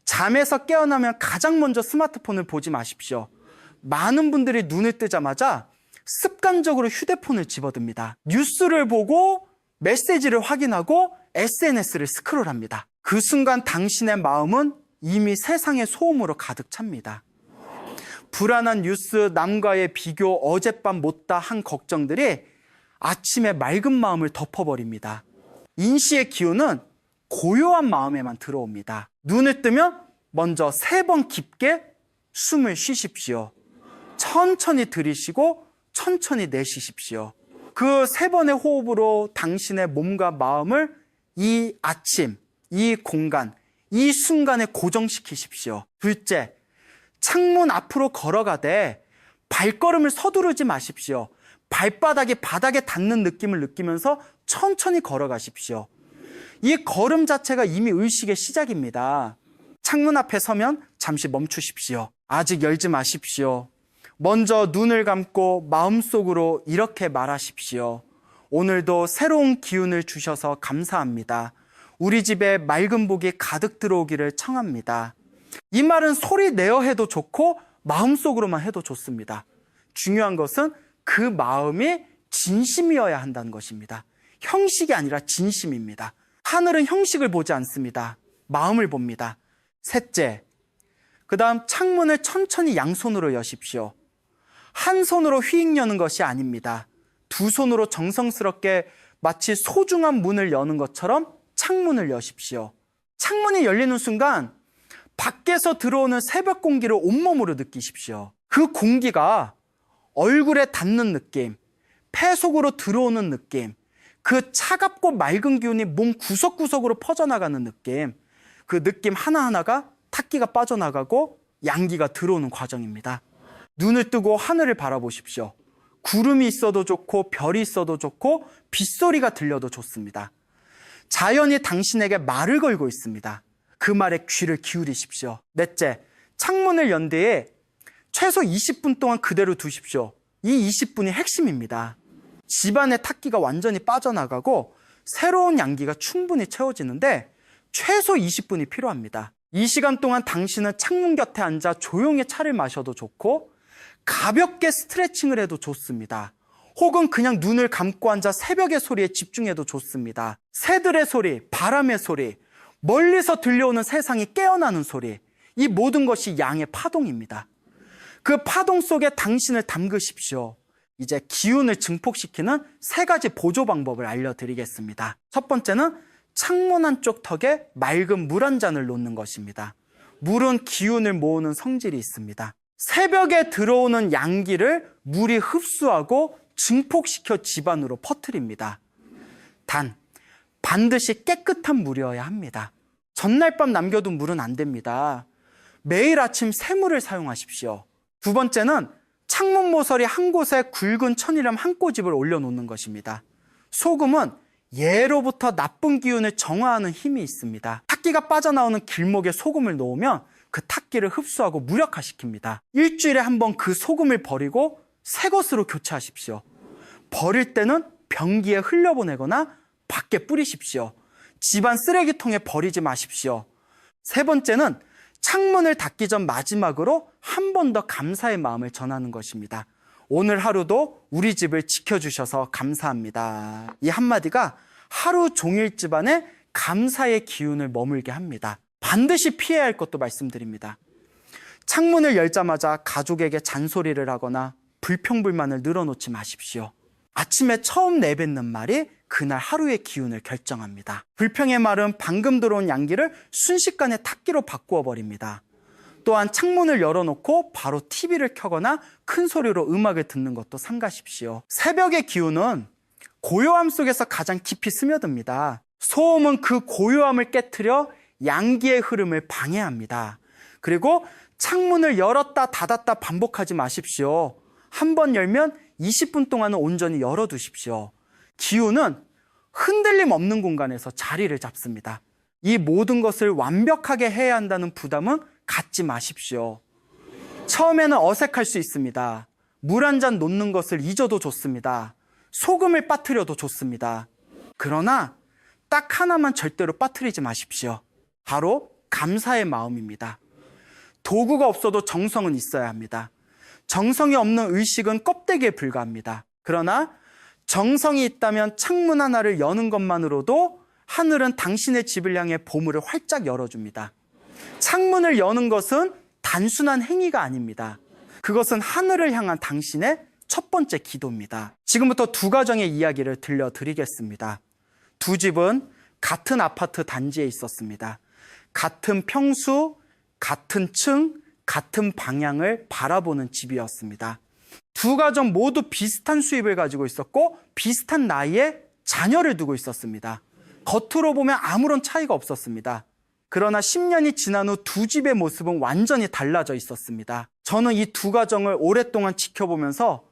잠에서 깨어나면 가장 먼저 스마트폰을 보지 마십시오. 많은 분들이 눈을 뜨자마자 습관적으로 휴대폰을 집어듭니다. 뉴스를 보고 메시지를 확인하고 SNS를 스크롤합니다. 그 순간 당신의 마음은 이미 세상의 소음으로 가득 찹니다. 불안한 뉴스, 남과의 비교, 어젯밤 못다 한 걱정들이 아침에 맑은 마음을 덮어버립니다. 인시의 기운은 고요한 마음에만 들어옵니다. 눈을 뜨면 먼저 3번 깊게 숨을 쉬십시오. 천천히 들이쉬고 천천히 내쉬십시오. 그 3번의 호흡으로 당신의 몸과 마음을 이 아침, 이 공간, 이 순간에 고정시키십시오. 둘째, 창문 앞으로 걸어가되 발걸음을 서두르지 마십시오. 발바닥이 바닥에 닿는 느낌을 느끼면서 천천히 걸어가십시오. 이 걸음 자체가 이미 의식의 시작입니다. 창문 앞에 서면 잠시 멈추십시오. 아직 열지 마십시오. 먼저 눈을 감고 마음속으로 이렇게 말하십시오. 오늘도 새로운 기운을 주셔서 감사합니다. 우리 집에 맑은 복이 가득 들어오기를 청합니다. 이 말은 소리 내어 해도 좋고 마음속으로만 해도 좋습니다. 중요한 것은 그 마음이 진심이어야 한다는 것입니다. 형식이 아니라 진심입니다. 하늘은 형식을 보지 않습니다. 마음을 봅니다. 셋째, 그 다음 창문을 천천히 양손으로 여십시오. 한 손으로 휘익 여는 것이 아닙니다. 2손으로 정성스럽게 마치 소중한 문을 여는 것처럼 창문을 여십시오. 창문이 열리는 순간 밖에서 들어오는 새벽 공기를 온몸으로 느끼십시오. 그 공기가 얼굴에 닿는 느낌, 폐 속으로 들어오는 느낌, 그 차갑고 맑은 기운이 몸 구석구석으로 퍼져나가는 느낌, 그 느낌 하나하나가 탁기가 빠져나가고 양기가 들어오는 과정입니다. 눈을 뜨고 하늘을 바라보십시오. 구름이 있어도 좋고 별이 있어도 좋고 빗소리가 들려도 좋습니다. 자연이 당신에게 말을 걸고 있습니다. 그 말에 귀를 기울이십시오. 넷째, 창문을 연 뒤에 최소 20분 동안 그대로 두십시오. 이 20분이 핵심입니다. 집안의 탁기가 완전히 빠져나가고 새로운 양기가 충분히 채워지는데 최소 20분이 필요합니다. 이 시간 동안 당신은 창문 곁에 앉아 조용히 차를 마셔도 좋고 가볍게 스트레칭을 해도 좋습니다. 혹은 그냥 눈을 감고 앉아 새벽의 소리에 집중해도 좋습니다. 새들의 소리, 바람의 소리, 멀리서 들려오는 세상이 깨어나는 소리, 이 모든 것이 양의 파동입니다. 그 파동 속에 당신을 담그십시오. 이제 기운을 증폭시키는 3가지 보조 방법을 알려드리겠습니다. 첫 번째는 창문 한쪽 턱에 맑은 물 한 잔을 놓는 것입니다. 물은 기운을 모으는 성질이 있습니다. 새벽에 들어오는 양기를 물이 흡수하고 증폭시켜 집안으로 퍼뜨립니다. 단, 반드시 깨끗한 물이어야 합니다. 전날 밤 남겨둔 물은 안 됩니다. 매일 아침 새물을 사용하십시오. 두 번째는 창문 모서리 한 곳에 굵은 천일염 한 꼬집을 올려놓는 것입니다. 소금은 예로부터 나쁜 기운을 정화하는 힘이 있습니다. 탁기가 빠져나오는 길목에 소금을 놓으면 그 탁기를 흡수하고 무력화시킵니다. 일주일에 한 번 그 소금을 버리고 새 것으로 교체하십시오. 버릴 때는 변기에 흘려보내거나 밖에 뿌리십시오. 집안 쓰레기통에 버리지 마십시오. 세 번째는 창문을 닫기 전 마지막으로 한 번 더 감사의 마음을 전하는 것입니다. 오늘 하루도 우리 집을 지켜주셔서 감사합니다. 이 한마디가 하루 종일 집안에 감사의 기운을 머물게 합니다. 반드시 피해야 할 것도 말씀드립니다. 창문을 열자마자 가족에게 잔소리를 하거나 불평불만을 늘어놓지 마십시오. 아침에 처음 내뱉는 말이 그날 하루의 기운을 결정합니다. 불평의 말은 방금 들어온 양기를 순식간에 탁기로 바꾸어 버립니다. 또한 창문을 열어놓고 바로 TV를 켜거나 큰 소리로 음악을 듣는 것도 삼가십시오. 새벽의 기운은 고요함 속에서 가장 깊이 스며듭니다. 소음은 그 고요함을 깨트려 양기의 흐름을 방해합니다. 그리고 창문을 열었다 닫았다 반복하지 마십시오. 한 번 열면 20분 동안은 온전히 열어두십시오. 기운은 흔들림 없는 공간에서 자리를 잡습니다. 이 모든 것을 완벽하게 해야 한다는 부담은 갖지 마십시오. 처음에는 어색할 수 있습니다. 물 한 잔 놓는 것을 잊어도 좋습니다. 소금을 빠뜨려도 좋습니다. 그러나 딱 하나만 절대로 빠뜨리지 마십시오. 바로 감사의 마음입니다. 도구가 없어도 정성은 있어야 합니다. 정성이 없는 의식은 껍데기에 불과합니다. 그러나 정성이 있다면 창문 하나를 여는 것만으로도 하늘은 당신의 집을 향해 보물을 활짝 열어줍니다. 창문을 여는 것은 단순한 행위가 아닙니다. 그것은 하늘을 향한 당신의 첫 번째 기도입니다. 지금부터 두 가정의 이야기를 들려드리겠습니다. 두 집은 같은 아파트 단지에 있었습니다. 같은 평수, 같은 층, 같은 방향을 바라보는 집이었습니다. 두 가정 모두 비슷한 수입을 가지고 있었고 비슷한 나이에 자녀를 두고 있었습니다. 겉으로 보면 아무런 차이가 없었습니다. 그러나 10년이 지난 후 두 집의 모습은 완전히 달라져 있었습니다. 저는 이 두 가정을 오랫동안 지켜보면서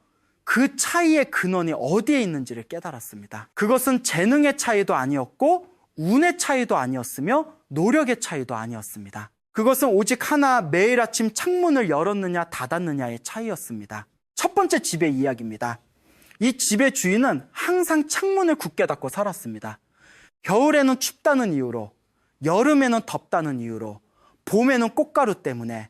그 차이의 근원이 어디에 있는지를 깨달았습니다. 그것은 재능의 차이도 아니었고 운의 차이도 아니었으며 노력의 차이도 아니었습니다. 그것은 오직 하나, 매일 아침 창문을 열었느냐 닫았느냐의 차이였습니다. 첫 번째 집의 이야기입니다. 이 집의 주인은 항상 창문을 굳게 닫고 살았습니다. 겨울에는 춥다는 이유로, 여름에는 덥다는 이유로, 봄에는 꽃가루 때문에,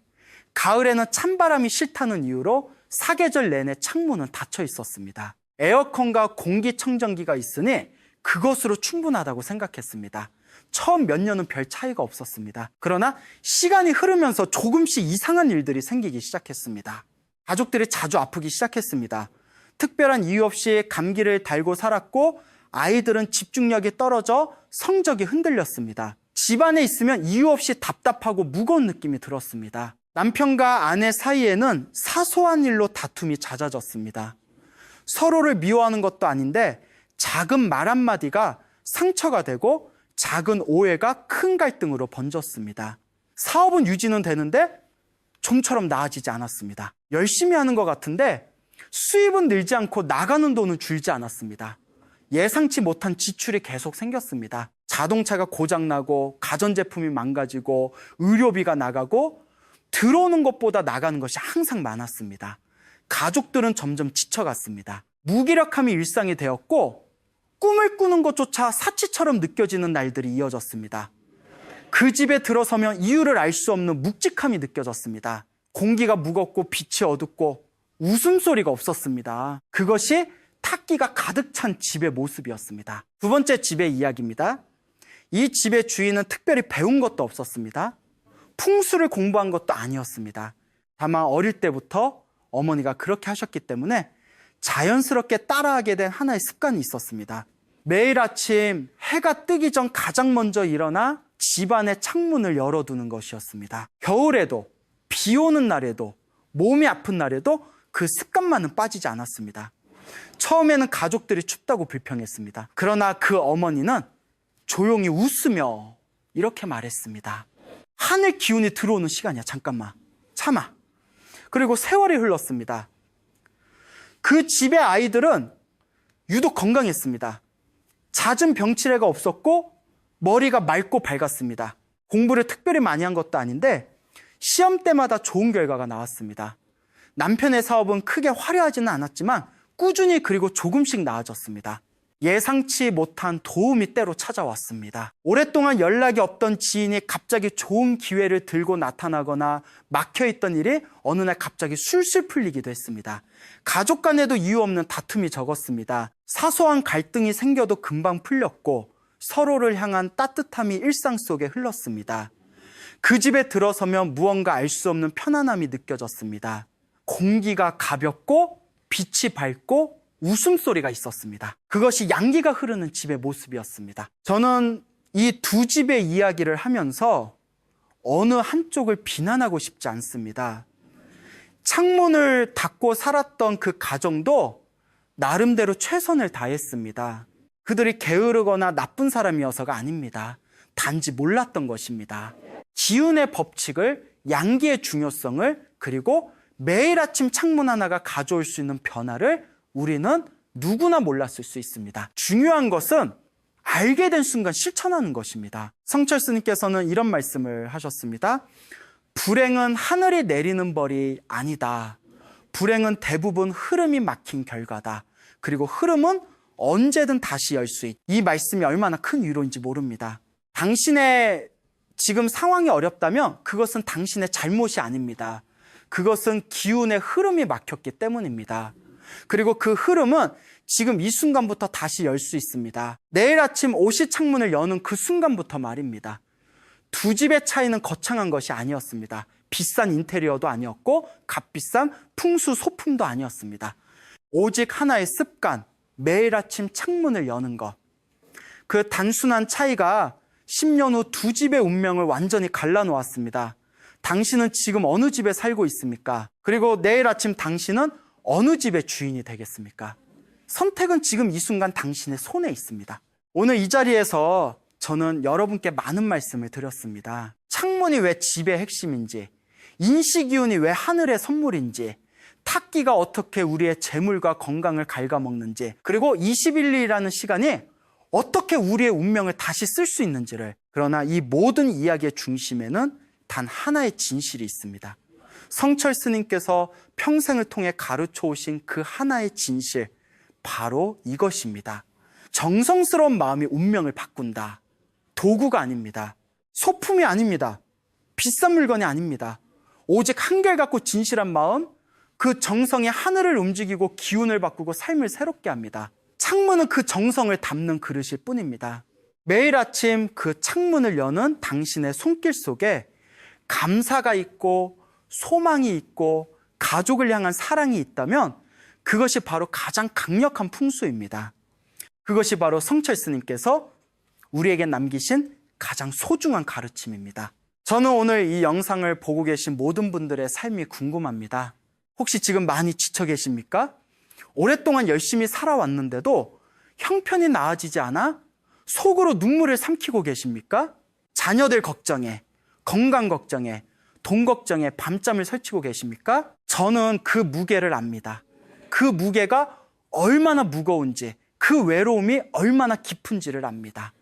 가을에는 찬바람이 싫다는 이유로 사계절 내내 창문은 닫혀 있었습니다. 에어컨과 공기청정기가 있으니 그것으로 충분하다고 생각했습니다. 처음 몇 년은 별 차이가 없었습니다. 그러나 시간이 흐르면서 조금씩 이상한 일들이 생기기 시작했습니다. 가족들이 자주 아프기 시작했습니다. 특별한 이유 없이 감기를 달고 살았고 아이들은 집중력이 떨어져 성적이 흔들렸습니다. 집안에 있으면 이유 없이 답답하고 무거운 느낌이 들었습니다. 남편과 아내 사이에는 사소한 일로 다툼이 잦아졌습니다. 서로를 미워하는 것도 아닌데 작은 말 한마디가 상처가 되고 작은 오해가 큰 갈등으로 번졌습니다. 사업은 유지는 되는데 좀처럼 나아지지 않았습니다. 열심히 하는 것 같은데 수입은 늘지 않고 나가는 돈은 줄지 않았습니다. 예상치 못한 지출이 계속 생겼습니다. 자동차가 고장나고 가전제품이 망가지고 의료비가 나가고 들어오는 것보다 나가는 것이 항상 많았습니다. 가족들은 점점 지쳐갔습니다. 무기력함이 일상이 되었고 꿈을 꾸는 것조차 사치처럼 느껴지는 날들이 이어졌습니다. 그 집에 들어서면 이유를 알 수 없는 묵직함이 느껴졌습니다. 공기가 무겁고 빛이 어둡고 웃음소리가 없었습니다. 그것이 탁기가 가득 찬 집의 모습이었습니다. 두 번째 집의 이야기입니다. 이 집의 주인은 특별히 배운 것도 없었습니다. 풍수를 공부한 것도 아니었습니다. 다만 어릴 때부터 어머니가 그렇게 하셨기 때문에 자연스럽게 따라하게 된 하나의 습관이 있었습니다. 매일 아침 해가 뜨기 전 가장 먼저 일어나 집안의 창문을 열어두는 것이었습니다. 겨울에도, 비 오는 날에도, 몸이 아픈 날에도 그 습관만은 빠지지 않았습니다. 처음에는 가족들이 춥다고 불평했습니다. 그러나 그 어머니는 조용히 웃으며 이렇게 말했습니다. 하늘 기운이 들어오는 시간이야. 잠깐만 참아. 그리고 세월이 흘렀습니다. 그 집의 아이들은 유독 건강했습니다. 잦은 병치레가 없었고 머리가 맑고 밝았습니다. 공부를 특별히 많이 한 것도 아닌데 시험 때마다 좋은 결과가 나왔습니다. 남편의 사업은 크게 화려하지는 않았지만 꾸준히 그리고 조금씩 나아졌습니다. 예상치 못한 도움이 때로 찾아왔습니다. 오랫동안 연락이 없던 지인이 갑자기 좋은 기회를 들고 나타나거나 막혀있던 일이 어느 날 갑자기 술술 풀리기도 했습니다. 가족 간에도 이유 없는 다툼이 적었습니다. 사소한 갈등이 생겨도 금방 풀렸고 서로를 향한 따뜻함이 일상 속에 흘렀습니다. 그 집에 들어서면 무언가 알 수 없는 편안함이 느껴졌습니다. 공기가 가볍고 빛이 밝고 웃음소리가 있었습니다. 그것이 양기가 흐르는 집의 모습이었습니다. 저는 이 두 집의 이야기를 하면서 어느 한쪽을 비난하고 싶지 않습니다. 창문을 닫고 살았던 그 가정도 나름대로 최선을 다했습니다. 그들이 게으르거나 나쁜 사람이어서가 아닙니다. 단지 몰랐던 것입니다. 기운의 법칙을, 양기의 중요성을, 그리고 매일 아침 창문 하나가 가져올 수 있는 변화를 우리는 누구나 몰랐을 수 있습니다. 중요한 것은 알게 된 순간 실천하는 것입니다. 성철스님께서는 이런 말씀을 하셨습니다. 불행은 하늘이 내리는 벌이 아니다. 불행은 대부분 흐름이 막힌 결과다. 그리고 흐름은 언제든 다시 열 수 있다. 이 말씀이 얼마나 큰 위로인지 모릅니다. 당신의 지금 상황이 어렵다면 그것은 당신의 잘못이 아닙니다. 그것은 기운의 흐름이 막혔기 때문입니다. 그리고 그 흐름은 지금 이 순간부터 다시 열 수 있습니다. 내일 아침 옷이 창문을 여는 그 순간부터 말입니다. 두 집의 차이는 거창한 것이 아니었습니다. 비싼 인테리어도 아니었고 값비싼 풍수 소품도 아니었습니다. 오직 하나의 습관, 매일 아침 창문을 여는 것. 그 단순한 차이가 10년 후 두 집의 운명을 완전히 갈라놓았습니다. 당신은 지금 어느 집에 살고 있습니까? 그리고 내일 아침 당신은 어느 집의 주인이 되겠습니까? 선택은 지금 이 순간 당신의 손에 있습니다. 오늘 이 자리에서 저는 여러분께 많은 말씀을 드렸습니다. 창문이 왜 집의 핵심인지, 인시기운이 왜 하늘의 선물인지, 탁기가 어떻게 우리의 재물과 건강을 갉아먹는지, 그리고 21일이라는 시간이 어떻게 우리의 운명을 다시 쓸 수 있는지를. 그러나 이 모든 이야기의 중심에는 단 하나의 진실이 있습니다. 성철 스님께서 평생을 통해 가르쳐 오신 그 하나의 진실, 바로 이것입니다. 정성스러운 마음이 운명을 바꾼다. 도구가 아닙니다. 소품이 아닙니다. 비싼 물건이 아닙니다. 오직 한결같고 진실한 마음, 그 정성이 하늘을 움직이고 기운을 바꾸고 삶을 새롭게 합니다. 창문은 그 정성을 담는 그릇일 뿐입니다. 매일 아침 그 창문을 여는 당신의 손길 속에 감사가 있고 소망이 있고 가족을 향한 사랑이 있다면 그것이 바로 가장 강력한 풍수입니다. 그것이 바로 성철 스님께서 우리에게 남기신 가장 소중한 가르침입니다. 저는 오늘 이 영상을 보고 계신 모든 분들의 삶이 궁금합니다. 혹시 지금 많이 지쳐 계십니까? 오랫동안 열심히 살아왔는데도 형편이 나아지지 않아 속으로 눈물을 삼키고 계십니까? 자녀들 걱정에, 건강 걱정에, 돈 걱정에 밤잠을 설치고 계십니까? 저는 그 무게를 압니다. 그 무게가 얼마나 무거운지, 그 외로움이 얼마나 깊은지를 압니다.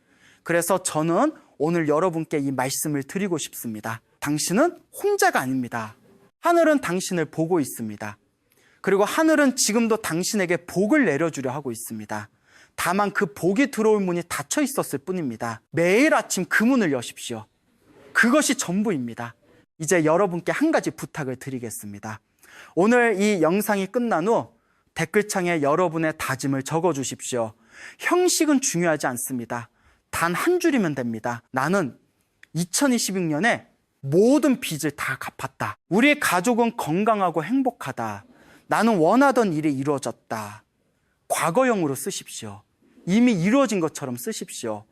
그래서 저는 오늘 여러분께 이 말씀을 드리고 싶습니다. 당신은 혼자가 아닙니다. 하늘은 당신을 보고 있습니다. 그리고 하늘은 지금도 당신에게 복을 내려주려 하고 있습니다. 다만 그 복이 들어올 문이 닫혀 있었을 뿐입니다. 매일 아침 그 문을 여십시오. 그것이 전부입니다. 이제 여러분께 한 가지 부탁을 드리겠습니다. 오늘 이 영상이 끝난 후 댓글창에 여러분의 다짐을 적어주십시오. 형식은 중요하지 않습니다. 단 한 줄이면 됩니다. 나는 2026년에 모든 빚을 다 갚았다. 우리 가족은 건강하고 행복하다. 나는 원하던 일이 이루어졌다. 과거형으로 쓰십시오. 이미 이루어진 것처럼 쓰십시오.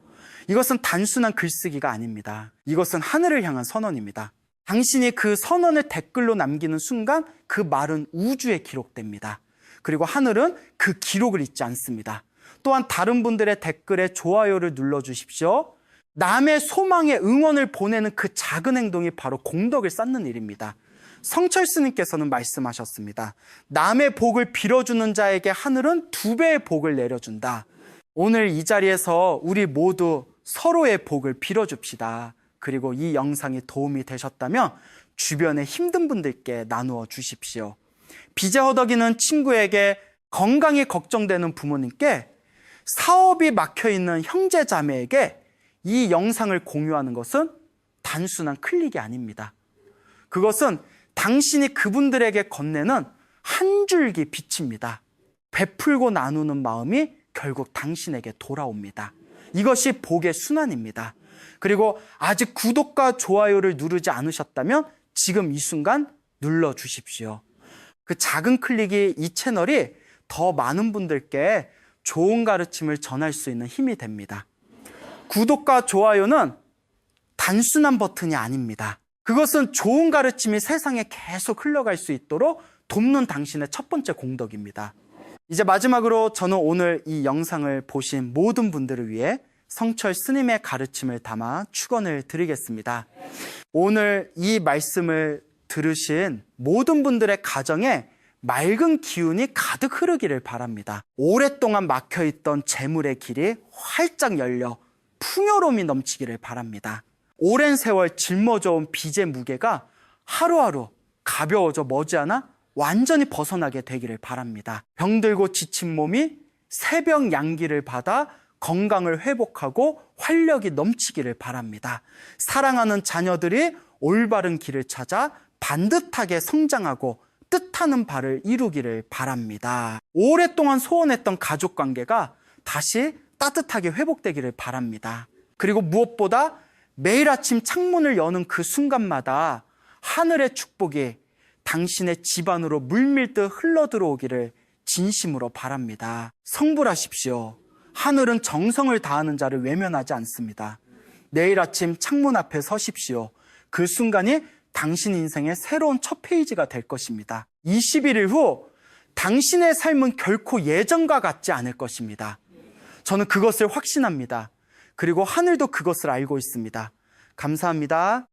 이것은 단순한 글쓰기가 아닙니다. 이것은 하늘을 향한 선언입니다. 당신이 그 선언을 댓글로 남기는 순간 그 말은 우주에 기록됩니다. 그리고 하늘은 그 기록을 잊지 않습니다. 또한 다른 분들의 댓글에 좋아요를 눌러주십시오. 남의 소망에 응원을 보내는 그 작은 행동이 바로 공덕을 쌓는 일입니다. 성철 스님께서는 말씀하셨습니다. 남의 복을 빌어주는 자에게 하늘은 2배의 복을 내려준다. 오늘 이 자리에서 우리 모두 서로의 복을 빌어줍시다. 그리고 이 영상이 도움이 되셨다면 주변에 힘든 분들께 나누어 주십시오. 빚에 허덕이는 친구에게, 건강이 걱정되는 부모님께, 사업이 막혀있는 형제 자매에게 이 영상을 공유하는 것은 단순한 클릭이 아닙니다. 그것은 당신이 그분들에게 건네는 한 줄기 빛입니다. 베풀고 나누는 마음이 결국 당신에게 돌아옵니다. 이것이 복의 순환입니다. 그리고 아직 구독과 좋아요를 누르지 않으셨다면 지금 이 순간 눌러주십시오. 그 작은 클릭이 이 채널이 더 많은 분들께 좋은 가르침을 전할 수 있는 힘이 됩니다. 구독과 좋아요는 단순한 버튼이 아닙니다. 그것은 좋은 가르침이 세상에 계속 흘러갈 수 있도록 돕는 당신의 첫 번째 공덕입니다. 이제 마지막으로 저는 오늘 이 영상을 보신 모든 분들을 위해 성철 스님의 가르침을 담아 축원을 드리겠습니다. 오늘 이 말씀을 들으신 모든 분들의 가정에 맑은 기운이 가득 흐르기를 바랍니다. 오랫동안 막혀있던 재물의 길이 활짝 열려 풍요로움이 넘치기를 바랍니다. 오랜 세월 짊어져온 빚의 무게가 하루하루 가벼워져 머지않아 완전히 벗어나게 되기를 바랍니다. 병들고 지친 몸이 새벽 양기를 받아 건강을 회복하고 활력이 넘치기를 바랍니다. 사랑하는 자녀들이 올바른 길을 찾아 반듯하게 성장하고 뜻하는 바를 이루기를 바랍니다. 오랫동안 소원했던 가족 관계가 다시 따뜻하게 회복되기를 바랍니다. 그리고 무엇보다 매일 아침 창문을 여는 그 순간마다 하늘의 축복이 당신의 집안으로 물밀듯 흘러들어오기를 진심으로 바랍니다. 성불하십시오. 하늘은 정성을 다하는 자를 외면하지 않습니다. 내일 아침 창문 앞에 서십시오. 그 순간이 당신 인생의 새로운 첫 페이지가 될 것입니다. 21일 후 당신의 삶은 결코 예전과 같지 않을 것입니다. 저는 그것을 확신합니다. 그리고 하늘도 그것을 알고 있습니다. 감사합니다.